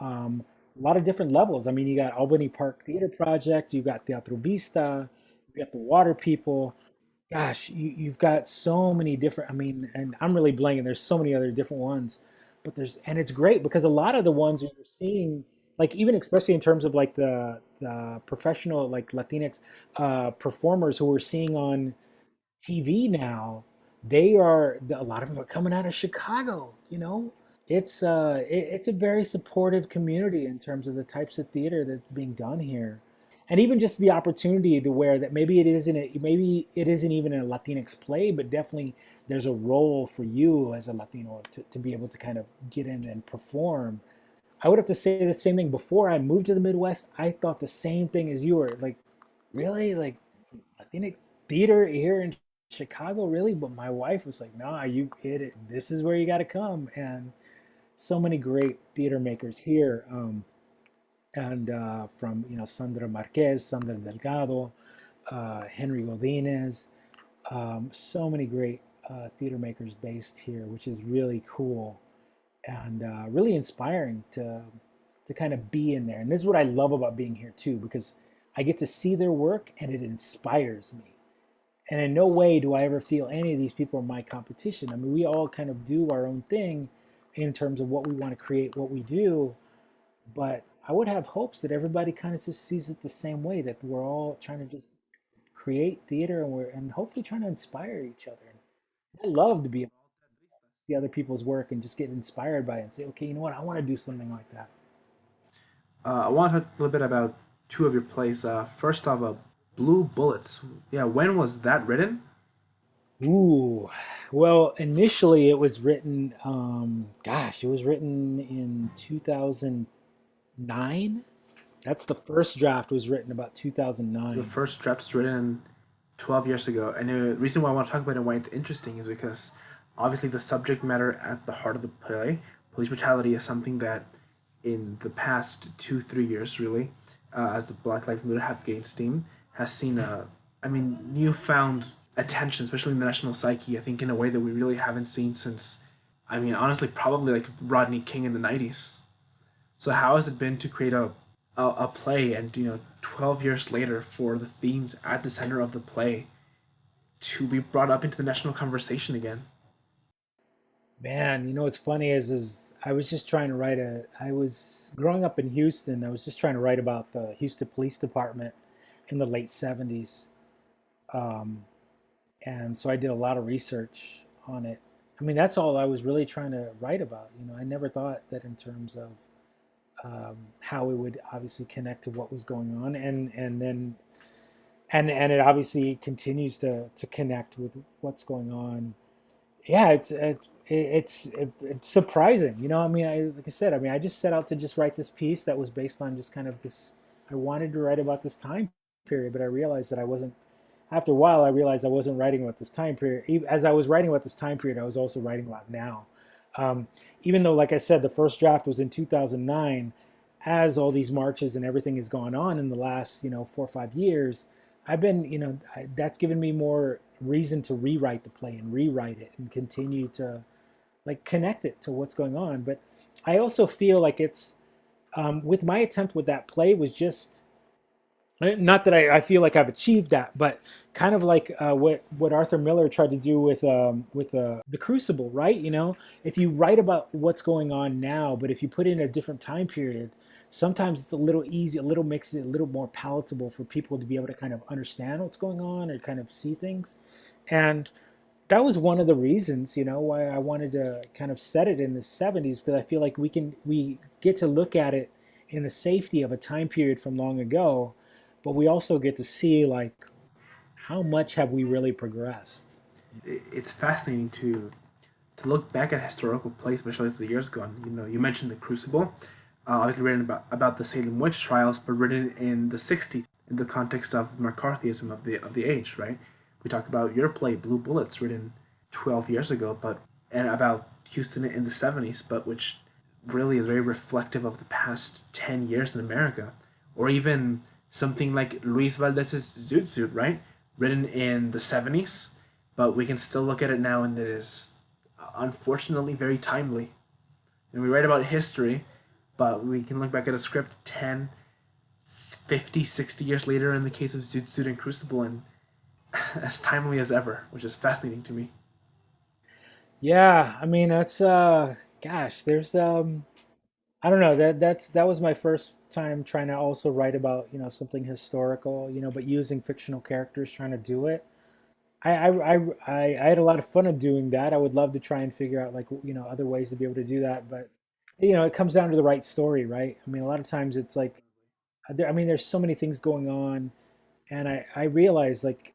A lot of different levels. I mean, you got Albany Park Theater Project, you got Teatro Vista, you got the Water People. Gosh, you've got so many different, I mean, and I'm really blanking. There's so many other different ones, but and it's great because a lot of the ones you're seeing, like even especially in terms of like the professional, like Latinx performers who we're seeing on TV now, a lot of them are coming out of Chicago. It's a very supportive community in terms of the types of theater that's being done here. And even just the opportunity to where that maybe it isn't even a Latinx play, but definitely there's a role for you as a Latino to be able to kind of get in and perform. I would have to say the same thing. Before I moved to the Midwest, I thought the same thing as you were. Like, really? Like Latinx theater here in Chicago, really? But my wife was like, "Nah, this is where you got to come." And so many great theater makers here, and from Sandra Marquez, Sandra Delgado, Henry Godinez, so many great theater makers based here, which is really cool and really inspiring to kind of be in there. And this is what I love about being here too, because I get to see their work and it inspires me. And in no way do I ever feel any of these people are my competition. I mean, we all kind of do our own thing in terms of what we want to create, what we do. But I would have hopes that everybody kind of just sees it the same way, that we're all trying to just create theater and hopefully trying to inspire each other. I love to be able to see other people's work and just get inspired by it and say, okay, you know what, I want to do something like that. I want to talk a little bit about two of your plays. First off, Blue Bullets. Yeah, when was that written? Ooh, well, initially it was written, gosh, it was written in 2009. That's the first draft was written about The 2009. first draft was written 12 years ago. And the reason why I want to talk about it and why it's interesting is because obviously the subject matter at the heart of the play, police brutality, is something that in the past 2, 3 years, really, as the Black Lives Matter have gained steam, has seen newfound attention, especially in the national psyche. I think in a way that we really haven't seen since, honestly, probably like Rodney King in the '90s. So how has it been to create a play and 12 years later for the themes at the center of the play to be brought up into the national conversation again? Man, what's funny is I was just trying to write I was growing up in Houston. I was just trying to write about the Houston Police Department in the late 70s. Um, and so I did a lot of research on it. I mean, that's all I was really trying to write about. I never thought that in terms of how it would obviously connect to what was going on, and it obviously continues to connect with what's going on. Yeah, it's surprising. I mean, like I said, I mean, I just set out to just write this piece that was based on just kind of this. I wanted to write about this time period, but I realized that I wasn't. After a while, I realized I wasn't writing about this time period. As I was writing about this time period, I was also writing about now. Um, Even though, like I said, the first draft was in 2009, as all these marches and everything has gone on in the last, 4 or 5 years, I've been, that's given me more reason to rewrite the play and rewrite it and continue to like connect it to what's going on. But I also feel like it's with my attempt with that play was just not that I feel like I've achieved that, but kind of like what Arthur Miller tried to do with the Crucible, right? If you write about what's going on now, but if you put in a different time period, sometimes it's a little easy, a little makes it a little more palatable for people to be able to kind of understand what's going on or kind of see things. And that was one of the reasons, why I wanted to kind of set it in the 70s, because I feel like we get to look at it in the safety of a time period from long ago, but we also get to see like how much have we really progressed. It's fascinating to look back at historical plays, especially as the years gone. You mentioned the Crucible, obviously written about the Salem witch trials, but written in the '60s in the context of McCarthyism of the age, right? We talk about your play, Blue Bullets, written 12 years ago, but and about Houston in the '70s, but which really is very reflective of the past 10 years in America, or even something like Luis Valdez's Zoot Suit, right? Written in the '70s, but we can still look at it now and it is unfortunately very timely. And we write about history, but we can look back at a script 10, 50, 60 years later in the case of Zoot Suit and Crucible and as timely as ever, which is fascinating to me. Yeah, I mean that's gosh, there's I don't know, that was my first time trying to also write about, something historical, but using fictional characters trying to do it. I had a lot of fun of doing that. I would love to try and figure out like other ways to be able to do that, but it comes down to the right story, right? I mean, a lot of times it's like I mean, there's so many things going on, and I realize like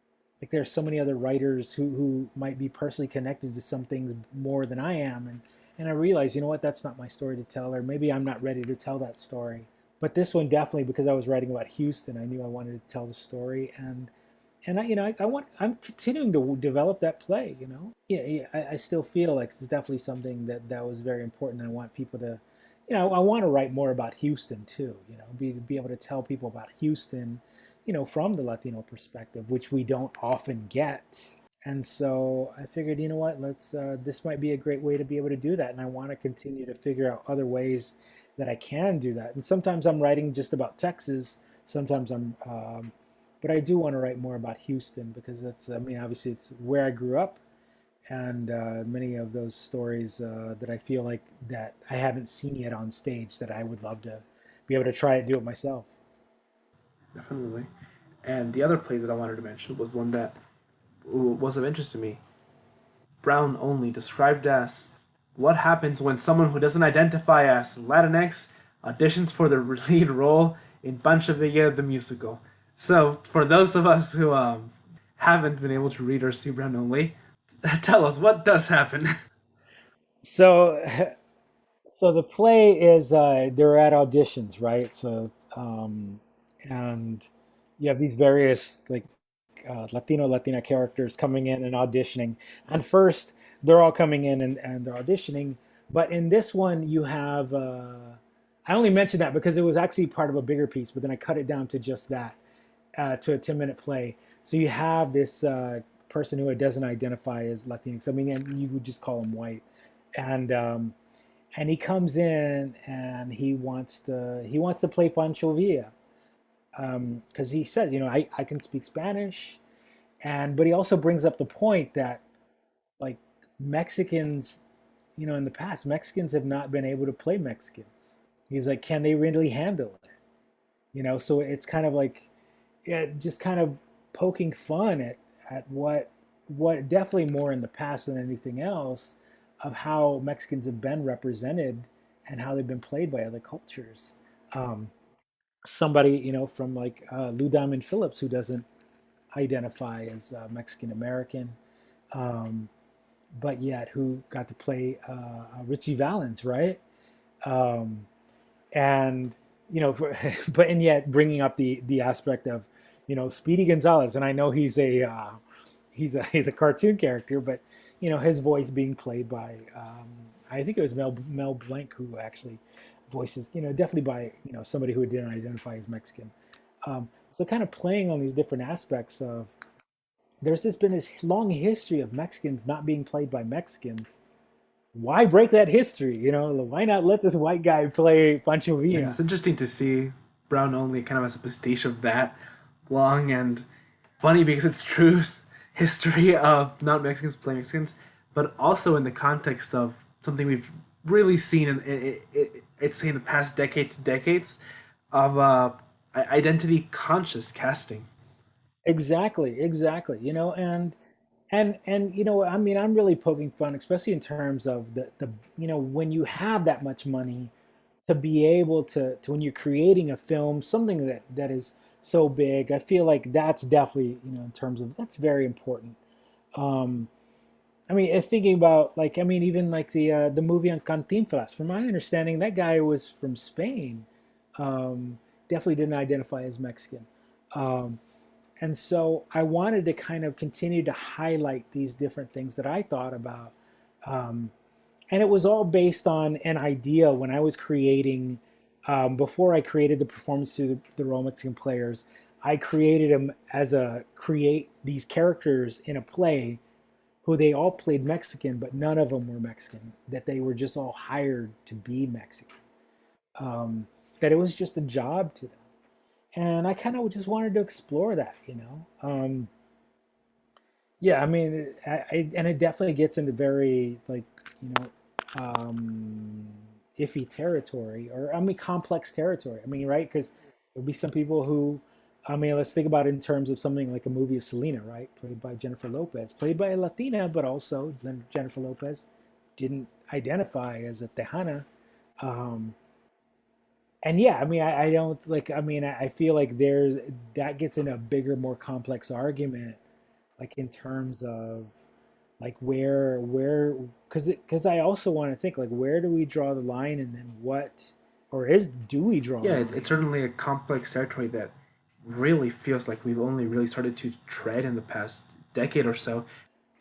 there's so many other writers who might be personally connected to some things more than I am, and I realize what, that's not my story to tell, or maybe I'm not ready to tell that story. But this one definitely, because I was writing about Houston, I knew I wanted to tell the story, and I'm continuing to develop that play. Yeah, yeah, I still feel like it's definitely something that was very important. I want people to, I want to write more about Houston too. Be able to tell people about Houston, from the Latino perspective, which we don't often get. And so I figured, what, let's this might be a great way to be able to do that. And I want to continue to figure out other ways that I can do that. And sometimes I'm writing just about Texas. Sometimes but I do want to write more about Houston because that's, I mean, obviously it's where I grew up, and many of those stories that I feel like that I haven't seen yet on stage that I would love to be able to try to do it myself. Definitely. And the other play that I wanted to mention was one that was of interest to me. Brown Only, described as what happens when someone who doesn't identify as Latinx, auditions for the lead role in Pancho Villa the musical. So, for those of us who haven't been able to read or see Brown only, tell us what does happen. So, so the play is they're at auditions, right? And you have these various like Latina characters coming in and auditioning. And first, they're all coming in and they're auditioning. But in this one, you have I only mentioned that because it was actually part of a bigger piece, but then I cut it down to just that, to a 10-minute play. So you have this person who doesn't identify as Latinx. I mean, and you would just call him white, and and he comes in and he wants to play Pancho Villa, because he says, I can speak Spanish, but he also brings up the point that like Mexicans, in the past, Mexicans have not been able to play Mexicans. He's like, can they really handle it? So it's kind of like, yeah, just kind of poking fun at what definitely more in the past than anything else of how Mexicans have been represented and how they've been played by other cultures. Um, Somebody from like Lou Diamond Phillips, who doesn't identify as Mexican American, um, but yet who got to play Richie Valens, right? Um, and but and yet bringing up the aspect of Speedy Gonzalez, and I know he's a cartoon character, but his voice being played by I think it was Mel Blanc, who actually voices, definitely by somebody who didn't identify as Mexican. So kind of playing on these different aspects of, there's just been this long history of Mexicans not being played by Mexicans. Why break that history? Why not let this white guy play Pancho And Villa? it's interesting to see Brown only kind of as a pastiche of that long and funny because it's true history of not Mexicans playing Mexicans, but also in the context of something we've really seen I'd say in the past decade to decades of identity conscious casting. Exactly, exactly. And I mean, I'm really poking fun, especially in terms of the when you have that much money to be able to when you're creating a film, something that is so big. I feel like that's definitely, in terms of, that's very important. Um, I mean, thinking about, like, I mean, even like the movie on Cantinflas. From my understanding, that guy was from Spain. Definitely didn't identify as Mexican. Um, and so I wanted to kind of continue to highlight these different things that I thought about. Um, and it was all based on an idea when I was creating, before I created the performance to the Role Mexican players. I created them as create these characters in a play who they all played Mexican, but none of them were Mexican, that they were just all hired to be Mexican, that it was just a job to them. And I kind of just wanted to explore that. Yeah, I mean, and it definitely gets into very, like, you know, iffy territory, or I mean, complex territory. I mean, right? Because there'll be some people who, I mean, let's think about it in terms of something like a movie of Selena, right? Played by Jennifer Lopez, played by a Latina, but also Jennifer Lopez didn't identify as a Tejana. Um, and yeah, I mean, I don't like. I mean, I feel like that gets in a bigger, more complex argument, like in terms of like where because I also want to think, like, where do we draw the line, and then what, or do we draw Yeah, the it's line? certainly a complex territory that really feels like we've only really started to tread in the past decade or so.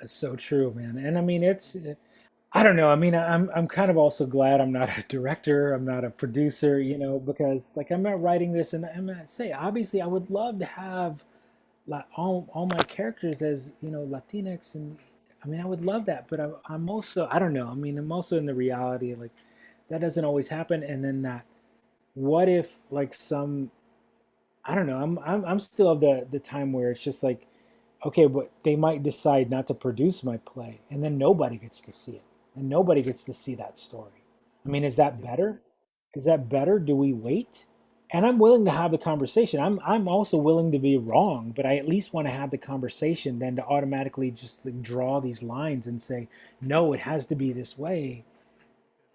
That's so true, man. And I mean, I don't know. I mean, I'm kind of also glad I'm not a director, I'm not a producer, because like I'm not writing this, and I'm not say, obviously I would love to have like all my characters as Latinx, and I mean I would love that, but I'm also, I don't know. I mean, I'm also in the reality, like, that doesn't always happen. And then that, what if like some, I don't know. I'm still of the time where it's just like, okay, but they might decide not to produce my play, and then nobody gets to see it, and nobody gets to see that story. I mean, is that better? Is that better? Do we wait? And I'm willing to have the conversation. I'm also willing to be wrong, but I at least want to have the conversation than to automatically just like draw these lines and say, no, it has to be this way.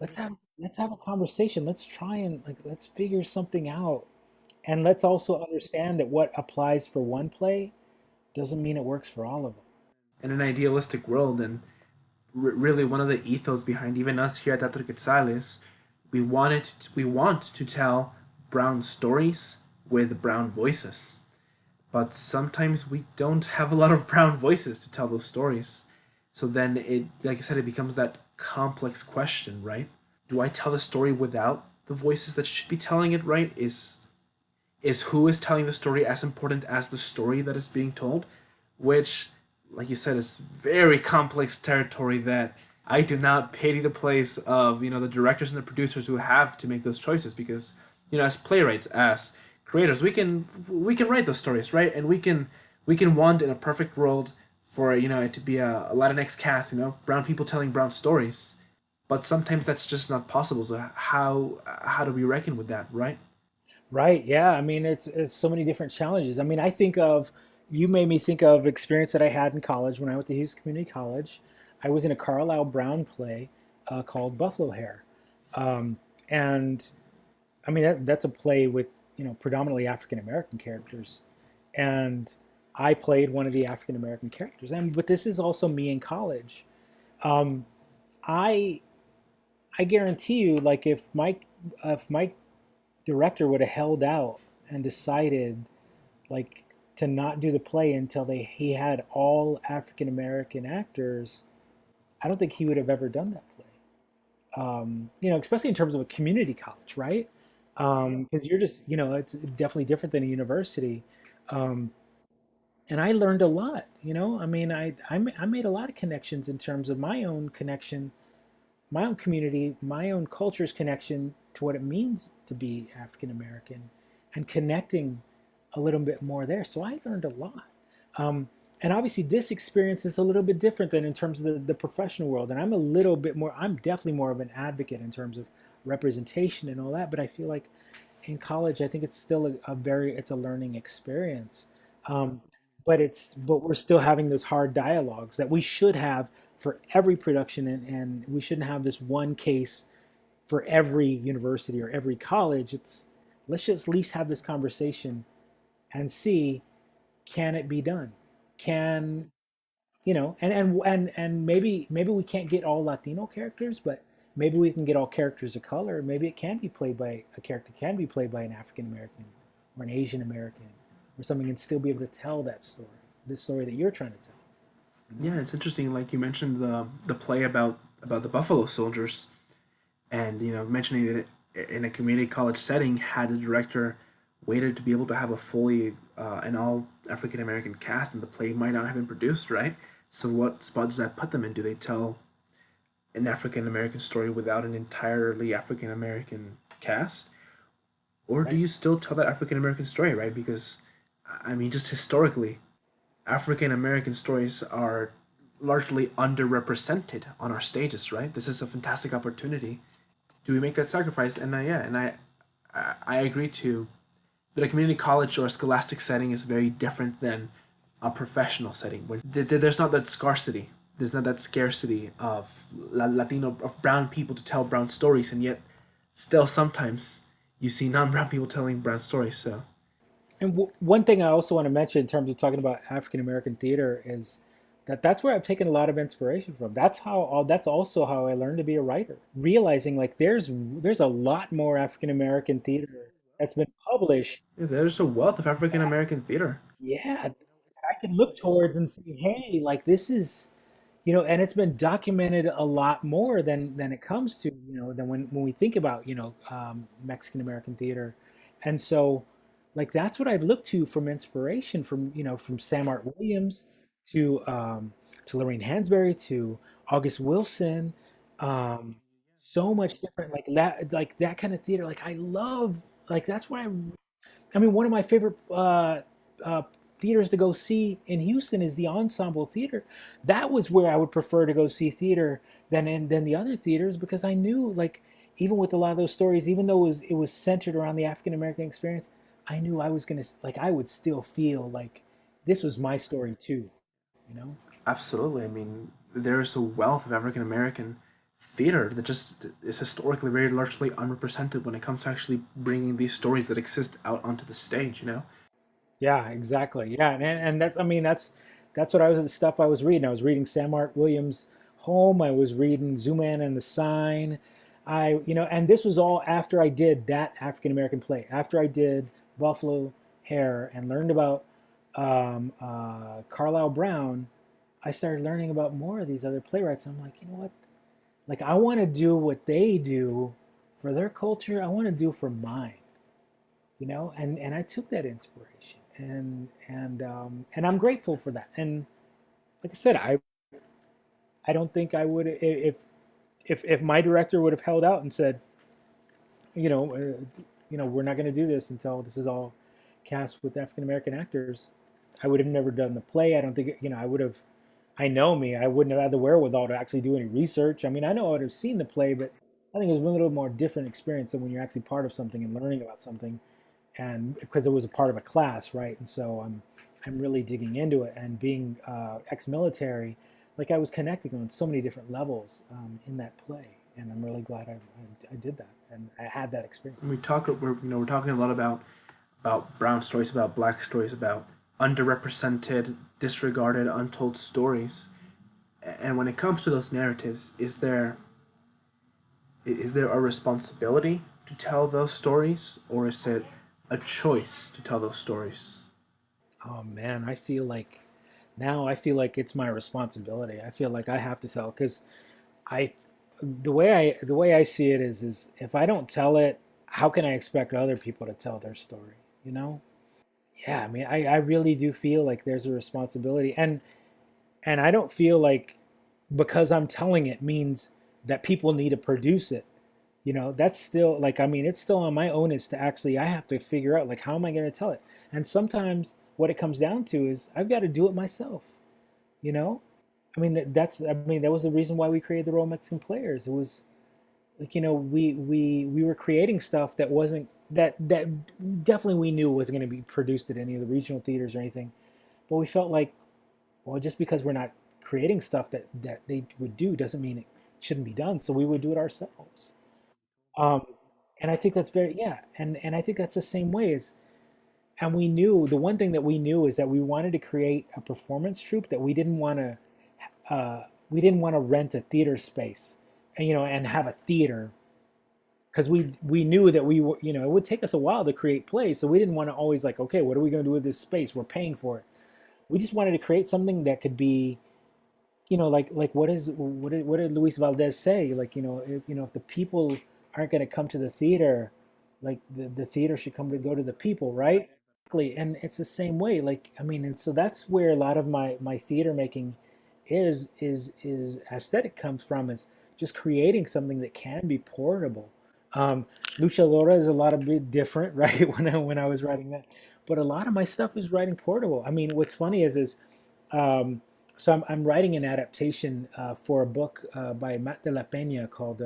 Let's have. let's have a conversation. Let's try and like let's figure something out. And let's also understand that what applies for one play doesn't mean it works for all of them. In an idealistic world, and really one of the ethos behind even us here at Teatro Quetzal is we want to tell brown stories with brown voices, but sometimes we don't have a lot of brown voices to tell those stories. So then it, like I said, it becomes that complex question, right? Do I tell the story without the voices that should be telling it, right? Is who is telling the story as important as the story that is being told? Which, like you said, is very complex territory that I do not pity the place of, the directors and the producers who have to make those choices, because, as playwrights, as creators, we can write those stories, right? And we can want in a perfect world for, it to be a Latinx cast, brown people telling brown stories. But sometimes that's just not possible. So how do we reckon with that, right? Right. Yeah. I mean, it's so many different challenges. I mean, you made me think of experience that I had in college when I went to Houston Community College. I was in a Carlisle Brown play called Buffalo Hair. Um, and I mean, that's a play with, predominantly African American characters. And I played one of the African American characters. But this is also me in college. Um, I, I guarantee you, like if my director would have held out and decided like to not do the play until he had all African American actors, I don't think he would have ever done that play. Especially in terms of a community college, right? Because you're just, it's definitely different than a university. Um, and I learned a lot. I mean, I made a lot of connections in terms of my own connection, my own community, my own culture's connection to what it means to be African American, and connecting a little bit more there. So I learned a lot. Um, and obviously, this experience is a little bit different than in terms of the professional world. And I'm definitely more of an advocate in terms of representation and all that. But I feel like in college, I think it's still it's a learning experience. Um, but we're still having those hard dialogues that we should have for every production, and we shouldn't have this one case for every university or every college. Let's just at least have this conversation and see, can it be done? Can and maybe we can't get all Latino characters, but maybe we can get all characters of color. Maybe it can be played by a character can be played by an African American or an Asian American or something, and still be able to tell that story, the story that you're trying to tell. Yeah, it's interesting. Like you mentioned the play about the Buffalo Soldiers, and mentioning that in a community college setting, had the director waited to be able to have a fully an all African American cast, and the play might not have been produced, right? So what spot does that put them in? Do they tell an African American story without an entirely African American cast, or do Right. you still tell that African American story, right? Because I mean, just historically, African American stories are largely underrepresented on our stages, right? This is a fantastic opportunity. Do we make that sacrifice? And yeah, and I agree too that a community college or a scholastic setting is very different than a professional setting where there's not that scarcity. There's not that scarcity of Latino, of brown people to tell brown stories, and yet still sometimes you see non-brown people telling brown stories. So And one thing I also want to mention in terms of talking about African American theater is that that's where I've taken a lot of inspiration from. That's also how I learned to be a writer. Realizing like there's a lot more African American theater that's been published. yeah, there's a wealth of African American theater. Yeah, I can look towards and say, hey, like this is, and it's been documented a lot more than it comes to, than when we think about, Mexican American theater. And so, like that's what I've looked to from inspiration from, from Sam Art Williams to Lorraine Hansberry to August Wilson. Um, so much different, like that kind of theater. Like I love, like that's why I mean, one of my favorite uh, theaters to go see in Houston is the Ensemble Theater. That was where I would prefer to go see theater than the other theaters, because I knew, like, even with a lot of those stories, even though it was centered around the African American experience, I knew I was gonna like I would still feel like this was my story too, you know? Absolutely. I mean, there's a wealth of African American theater that just is historically very largely unrepresented when it comes to actually bringing these stories that exist out onto the stage, you know? Yeah, exactly. Yeah, and that's I mean that's what I was the stuff I was reading. I was reading Sam Art Williams' Home. I was reading Zooman and the Sign. And this was all after I did that African American play. After I did Buffalo Hair and learned about Carlisle Brown, I started learning about more of these other playwrights. I'm like, you know what? Like I want to do what they do for their culture. I want to do for mine, and I took that inspiration, and I'm grateful for that. And like I said, I don't think I would if my director would have held out and said, you know, we're not going to do this until this is all cast with African American actors. I would have never done the play. I don't think, I would have. I know me. I wouldn't have had the wherewithal to actually do any research. I mean, I know I would have seen the play, but I think it was a little more different experience than when you're actually part of something and learning about something, and because it was a part of a class, right? And so I'm really digging into it, and being ex-military, like I was connecting on so many different levels in that play, and I'm really glad I did that and I had that experience. We're talking a lot about brown stories, about black stories, about underrepresented, disregarded, untold stories. And when it comes to those narratives, is there a responsibility to tell those stories, or is it a choice to tell those stories? Oh man, I feel like now I feel like it's my responsibility. I feel like I have to tell because I the way I see it is if I don't tell it, how can I expect other people to tell their story? You know? Yeah, I mean, I really do feel like there's a responsibility, and I don't feel like because I'm telling it means that people need to produce it. That's still like, I mean, it's still on my onus to actually, I have to figure out like, how am I going to tell it? And sometimes what it comes down to is I've got to do it myself, you know? I mean, I mean, that was the reason why we created the Royal Mexican Players. It was like, we were creating stuff that wasn't, that definitely we knew wasn't going to be produced at any of the regional theaters or anything. But we felt like, well, just because we're not creating stuff that they would do doesn't mean it shouldn't be done. So we would do it ourselves. Um, and I think that's very, yeah. And I think that's the same way as, and we knew the one thing that we knew is that we wanted to create a performance troupe that we didn't want to rent a theater space and have a theater because we knew that we were, it would take us a while to create plays. So we didn't want to always like, okay, what are we going to do with this space? We're paying for it. We just wanted to create something that could be, like what did Luis Valdez say? Like, if the people aren't going to come to the theater, like the theater should come to go to the people, right? Exactly. And it's the same way. Like, I mean, and so that's where a lot of my theater making is aesthetic comes from, is just creating something that can be portable. Um, Luchadora is a lot of bit different, right? When I was writing that, but a lot of my stuff is writing portable. I mean, what's funny is um, so I'm writing an adaptation for a book by Matt de la Peña called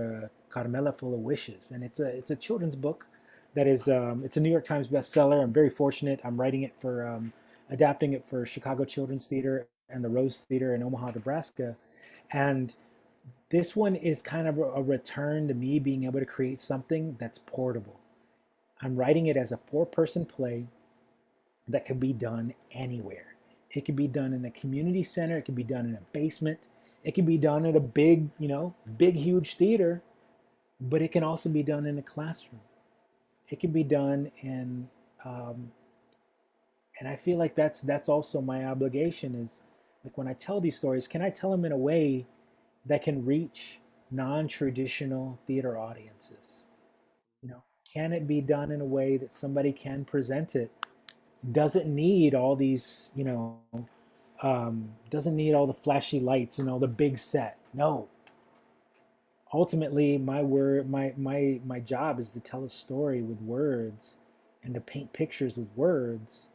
Carmela Full of Wishes, and it's a children's book that is it's a New York Times bestseller. I'm very fortunate. I'm writing it for adapting it for Chicago Children's Theater and the Rose Theater in Omaha, Nebraska, and this one is kind of a return to me being able to create something that's portable. I'm writing it as a four-person play that can be done anywhere. It can be done in a community center. It can be done in a basement. It can be done at a big, big, huge theater, but it can also be done in a classroom. It can be done um, and I feel like that's also my obligation is like when I tell these stories, can I tell them in a way that can reach non-traditional theater audiences? Can it be done in a way that somebody can present it? Doesn't need all these, doesn't need all the flashy lights and all the big set. No, ultimately, my job is to tell a story with words and to paint pictures with words,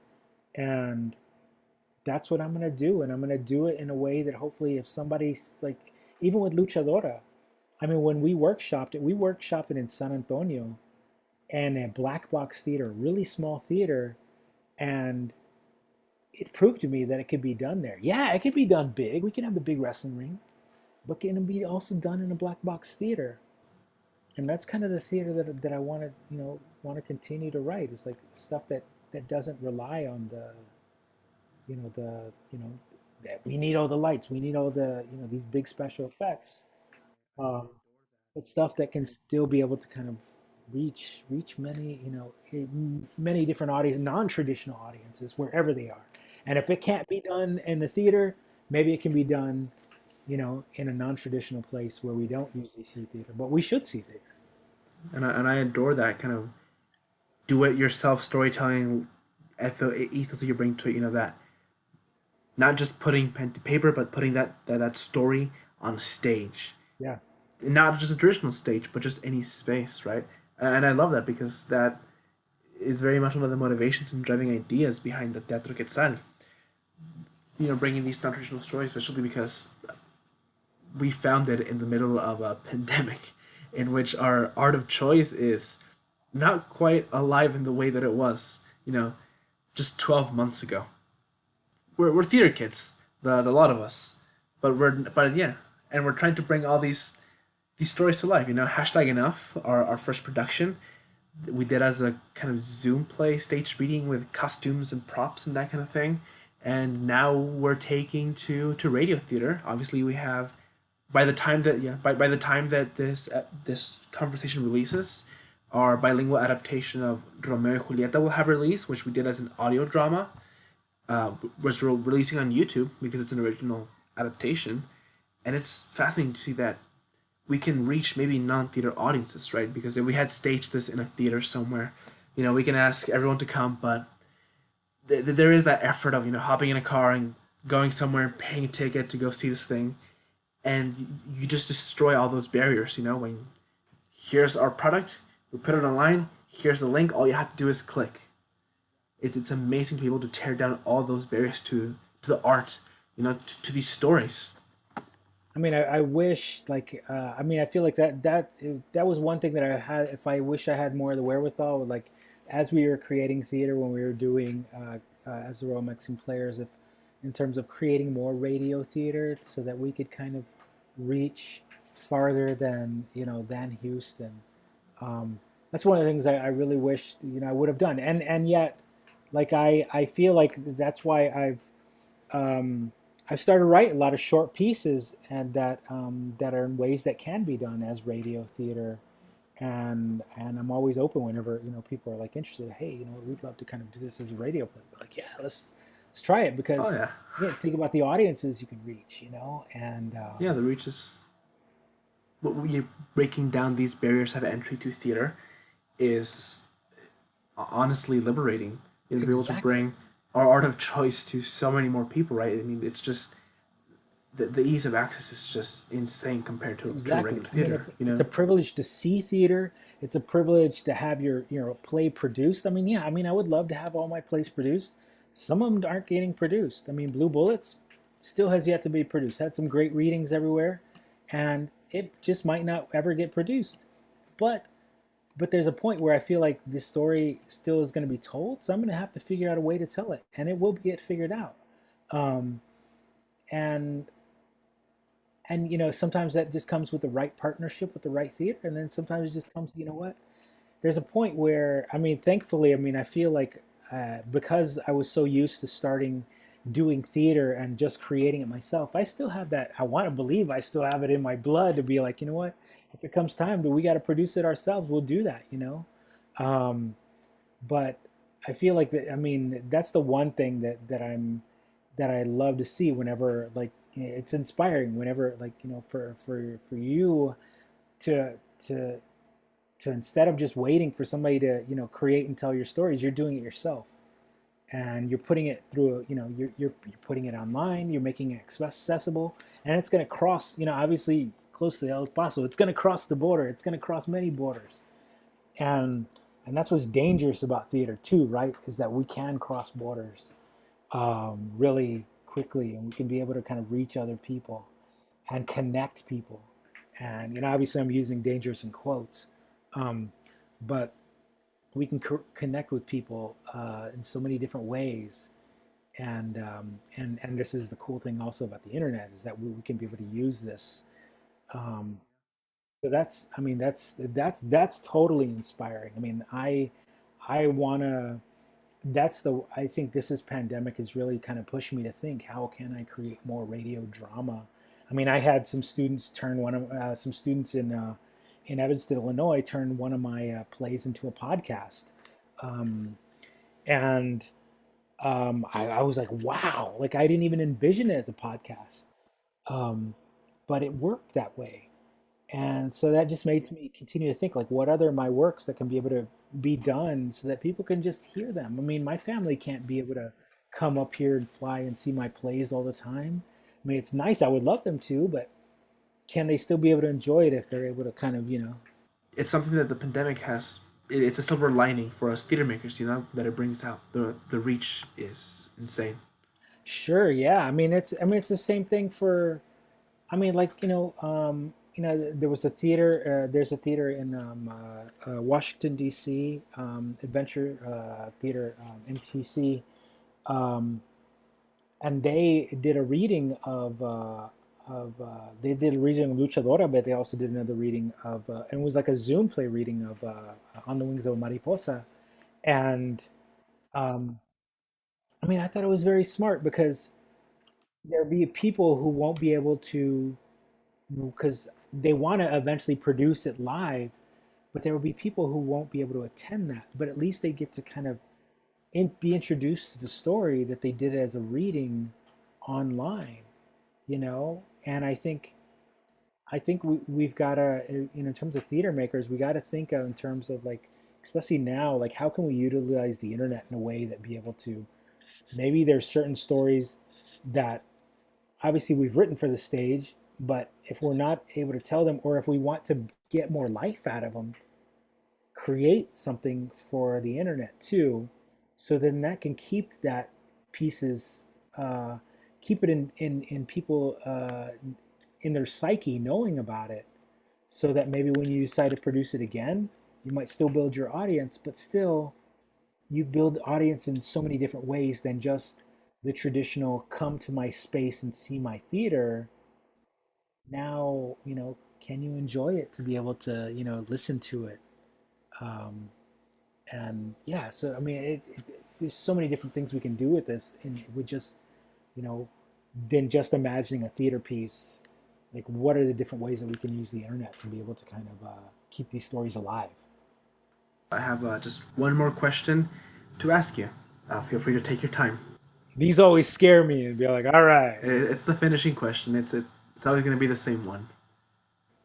and that's what I'm gonna do. And I'm gonna do it in a way that hopefully, if somebody's like, even with Luchadora, I mean, when we workshopped it in San Antonio and a black box theater, really small theater, and it proved to me that it could be done there. Yeah, it could be done big. We can have the big wrestling ring, but can be also done in a black box theater. And that's kind of the theater that I want to, want to continue to write. It's like stuff that doesn't rely on the, the that we need all the lights, we need all the, these big special effects. Um, but stuff that can still be able to kind of reach many, many different audiences, non-traditional audiences, wherever they are. And if it can't be done in the theater, maybe it can be done, in a non-traditional place where we don't usually see theater, but we should see theater. And I adore that kind of do-it-yourself storytelling ethos that you bring to it. That not just putting pen to paper, but putting that story on stage, Yeah. and not just a traditional stage, but just any space, right? And I love that because that is very much one of the motivations and driving ideas behind the Teatro Quetzal. Bringing these non-traditional stories, especially because we found it in the middle of a pandemic, in which our art of choice is not quite alive in the way that it was, just 12 months ago. We're theater kids, the lot of us, but yeah, and we're trying to bring all these stories to life. Hashtag enough, our first production we did as a kind of Zoom play, stage reading with costumes and props and that kind of thing. And now we're taking to radio theater. Obviously, we have by the time that this conversation releases, our bilingual adaptation of Romeo and Julieta will have released, which we did as an audio drama, which we're releasing on YouTube because it's an original adaptation, and it's fascinating to see that we can reach maybe non-theater audiences, right? Because if we had staged this in a theater somewhere, we can ask everyone to come, but there is that effort of hopping in a car and going somewhere and paying a ticket to go see this thing, and you just destroy all those barriers. When here's our product, we put it online. Here's the link. All you have to do is click. It's amazing to be able to tear down all those barriers to the art, to these stories. I mean, I wish like I mean, I feel like that was one thing that I had. If I wish I had more of the wherewithal, like as we were creating theater when we were doing as the Royal Mexican Players, if in terms of creating more radio theater, so that we could kind of reach farther than than Houston. That's one of the things I really wish I would have done, and yet, like I feel like that's why um, I've started writing a lot of short pieces, and that are in ways that can be done as radio theater, and I'm always open whenever people are like interested. Hey, we'd love to kind of do this as a radio play. But like, yeah, let's try it Oh because yeah, yeah, think about the audiences you can reach, and yeah. The reach is what you breaking down these barriers of entry to theater is honestly liberating. To be able to exactly, bring our art of choice to so many more people, right? I mean, it's just the ease of access is just insane compared to exactly. regular I mean, theater. it's a privilege to see theater. It's a privilege to have your play produced. I mean, yeah, I mean, I would love to have all my plays produced. Some of them aren't getting produced. I mean, Blue Bullets still has yet to be produced. Had some great readings everywhere, and it just might not ever get produced. But there's a point where I feel like this story still is going to be told, so I'm going to have to figure out a way to tell it, and it will get figured out. Um, and sometimes that just comes with the right partnership with the right theater, and then sometimes it just comes, what? There's a point where, I mean, thankfully, I mean, I feel like because I was so used to starting doing theater and just creating it myself, I still have that. I want to believe I still have it in my blood to be like, what? If it comes time that we got to produce it ourselves, we'll do that. Um, but I feel like that. I mean, that's the one thing that I love to see whenever like it's inspiring. Whenever like for you to to instead of just waiting for somebody to create and tell your stories, you're doing it yourself, and you're putting it through. You're putting it online. You're making it accessible, and it's going to cross. Obviously close to El Paso, it's going to cross the border. It's going to cross many borders, and that's what's dangerous about theater too, right? Is that we can cross borders really quickly, and we can be able to kind of reach other people and connect people. And obviously, I'm using dangerous in quotes, um, but we can connect with people in so many different ways. And this is the cool thing also about the internet is that we can be able to use this. Um, so that's totally inspiring. I mean, I wanna. That's the I think this is pandemic is really kind of pushing me to think how can I create more radio drama. I mean, I had some students turn one of some students in Evanston, Illinois, turn one of my plays into a podcast, um, and I was like, wow, like I didn't even envision it as a podcast, um, but it worked that way. And so that just made me continue to think like what other my works that can be able to be done so that people can just hear them. I mean, my family can't be able to come up here and fly and see my plays all the time. I mean, it's nice. I would love them to, but can they still be able to enjoy it if they're able to kind of, It's something that the pandemic has. It's a silver lining for us theater makers, that it brings out. The reach is insane. sure, yeah. I mean, it's the same thing for I mean, like there was a theater. There's a theater in Washington D.C. Adventure Theater, MTC, um, and they did a reading they did a reading of Luchadora, but they also did another reading of and it was like a Zoom play reading of On the Wings of a Mariposa, and um, I mean, I thought it was very smart because there'll be people who won't be able to because they want to eventually produce it live, but there will be people who won't be able to attend that. But at least they get to kind of be introduced to the story that they did as a reading online, And I think we've got to, in terms of theater makers, we got to think in terms of like, especially now, like how can we utilize the internet in a way that be able to maybe there's certain stories that obviously we've written for the stage, but if we're not able to tell them, or if we want to get more life out of them, create something for the internet too, so then that can keep that pieces, keep it in people in their psyche knowing about it, so that maybe when you decide to produce it again, you might still build your audience, but still you build audience in so many different ways than just the traditional come to my space and see my theater. Now, can you enjoy it to be able to, listen to it? Um, and yeah, so I mean, there's so many different things we can do with this, and with just, you know, than just imagining a theater piece. Like, what are the different ways that we can use the internet to be able to kind of keep these stories alive? I have just one more question to ask you. Feel free to take your time. These always scare me and be like, all right, It's the finishing question. It's always going to be the same one.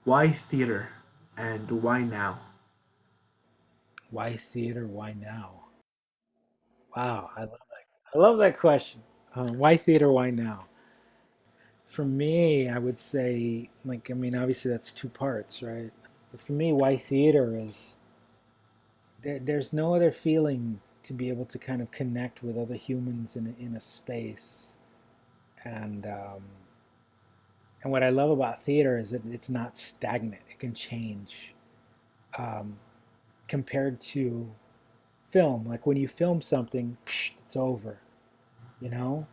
Why theater, and why now? why theater? Why now? Wow, I love that question. Why theater? Why now? For me, I would say, like, I mean, obviously that's two parts, right? But for me, why theater is there's no other feeling to be able to kind of connect with other humans in a space. And and what I love about theater is that it's not stagnant. It can change um, compared to film. Like when you film something, psh, it's over, you know.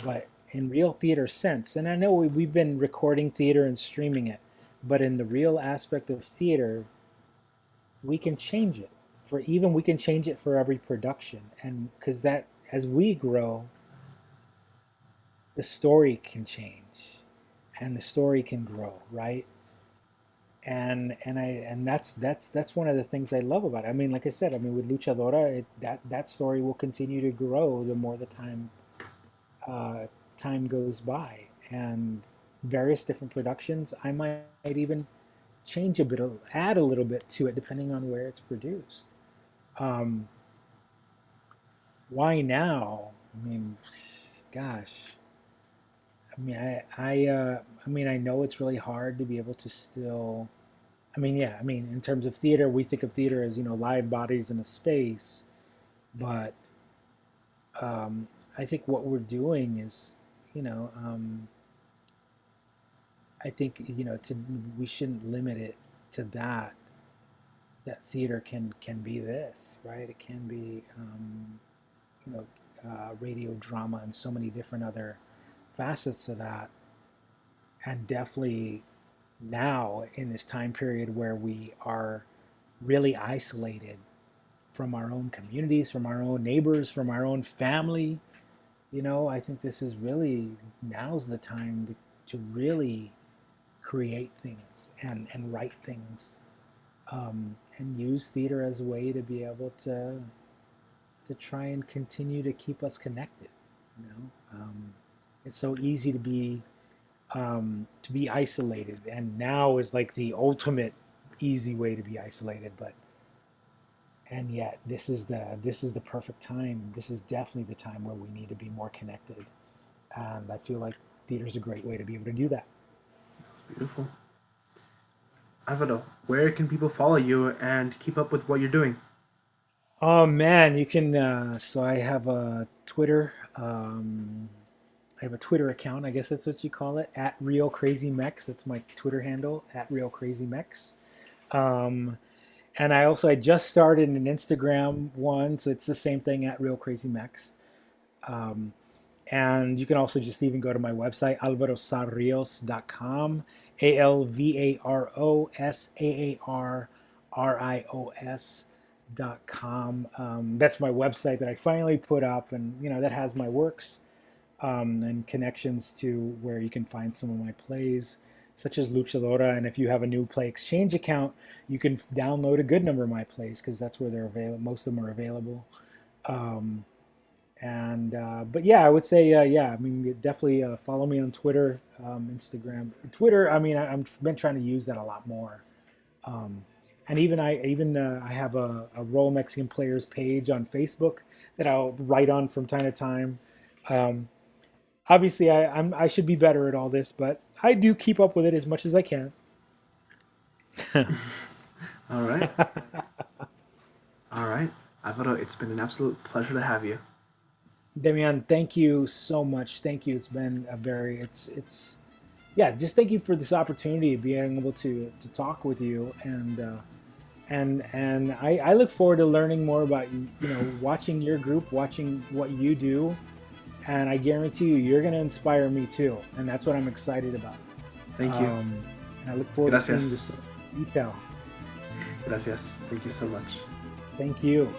But in real theater sense, and I know we've been recording theater and streaming it, but in the real aspect of theater, we can change it we can change it for every production, and because that as we grow, the story can change, and the story can grow, right? And that's one of the things I love about it. I mean, like I said, I mean with Luchadora, that story will continue to grow the more the uh, time goes by, and various different productions. I might even change a bit, add a little bit to it depending on where it's produced. Um, why now? I mean, gosh. I mean, I know it's really hard to be able to still. I mean, yeah. I mean, in terms of theater, we think of theater as live bodies in a space, but I think what we're doing is, you know, um, I think to we shouldn't limit it to that. That theater can be this, right? It can be, you know, radio drama and so many different other facets of that, and definitely. now in this time period where we are really isolated from our own communities, from our own neighbors, from our own family. I think this is really, now's the time to really create things and write things, and use theater as a way to be able to try and continue to keep us connected. It's so easy to be isolated, and now is like the ultimate easy way to be isolated. But and yet this is the perfect time. This is definitely the time where we need to be more connected, and I feel like theater is a great way to be able to do that. That's beautiful. Alvaro, where can people follow you and keep up with what you're doing? Oh man, you can. So I have a Twitter. I have a Twitter account. I guess that's what you call it. At Real Crazy Mex. That's my Twitter handle. At Real Crazy Mex. Um, and I just started an Instagram one, so it's the same thing, at Real Crazy Mex. Um, and you can also just even go to my website, alvarosaarrios.com. ALVAROSAARRIOS.com. That's my website that I finally put up, and that has my works, and connections to where you can find some of my plays, such as Luchadora. And if you have a new Play Exchange account, you can download a good number of my plays, because that's where they're available. Most of them are available. But yeah, I would say, yeah, I mean, definitely follow me on Twitter, Instagram. Twitter, I mean, I've been trying to use that a lot more. Um, and I have a Roll Mexican Players page on Facebook that I'll write on from time to time. Um, Obviously, I should be better at all this, but I do keep up with it as much as I can. All right. All right. Alvaro, it's been an absolute pleasure to have you. Damian, thank you so much. Thank you. It's been a very it's yeah. Just thank you for this opportunity, being able to talk with you, and I look forward to learning more about you. Watching your group, watching what you do, and I guarantee you're going to inspire me too, and that's what I'm excited about. Thank you. And I look forward Gracias. to seeing this detail. Gracias. Thank you so much. Thank you.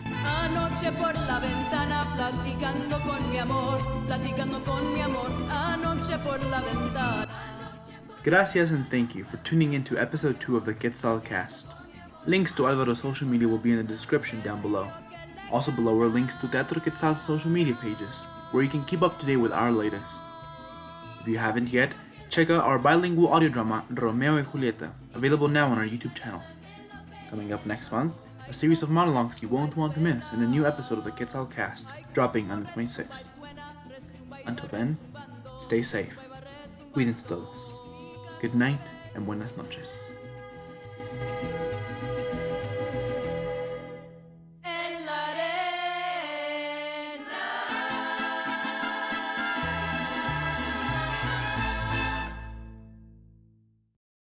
Anoche por la ventana platicando con mi amor, platicando con mi amor, anoche por la ventana. Gracias and thank you for tuning in to episode 2 of the QuetzalCast. Links to Alvaro's social media will be in the description down below. Also below are links to Teatro Quetzal's social media pages, where you can keep up to date with our latest. If you haven't yet, check out our bilingual audio drama Romeo y Julieta, available now on our YouTube channel. Coming up next month, a series of monologues you won't want to miss in a new episode of the QuetzalCast, dropping on the 26th. Until then, stay safe. Cuídense todos. Good night and buenas noches.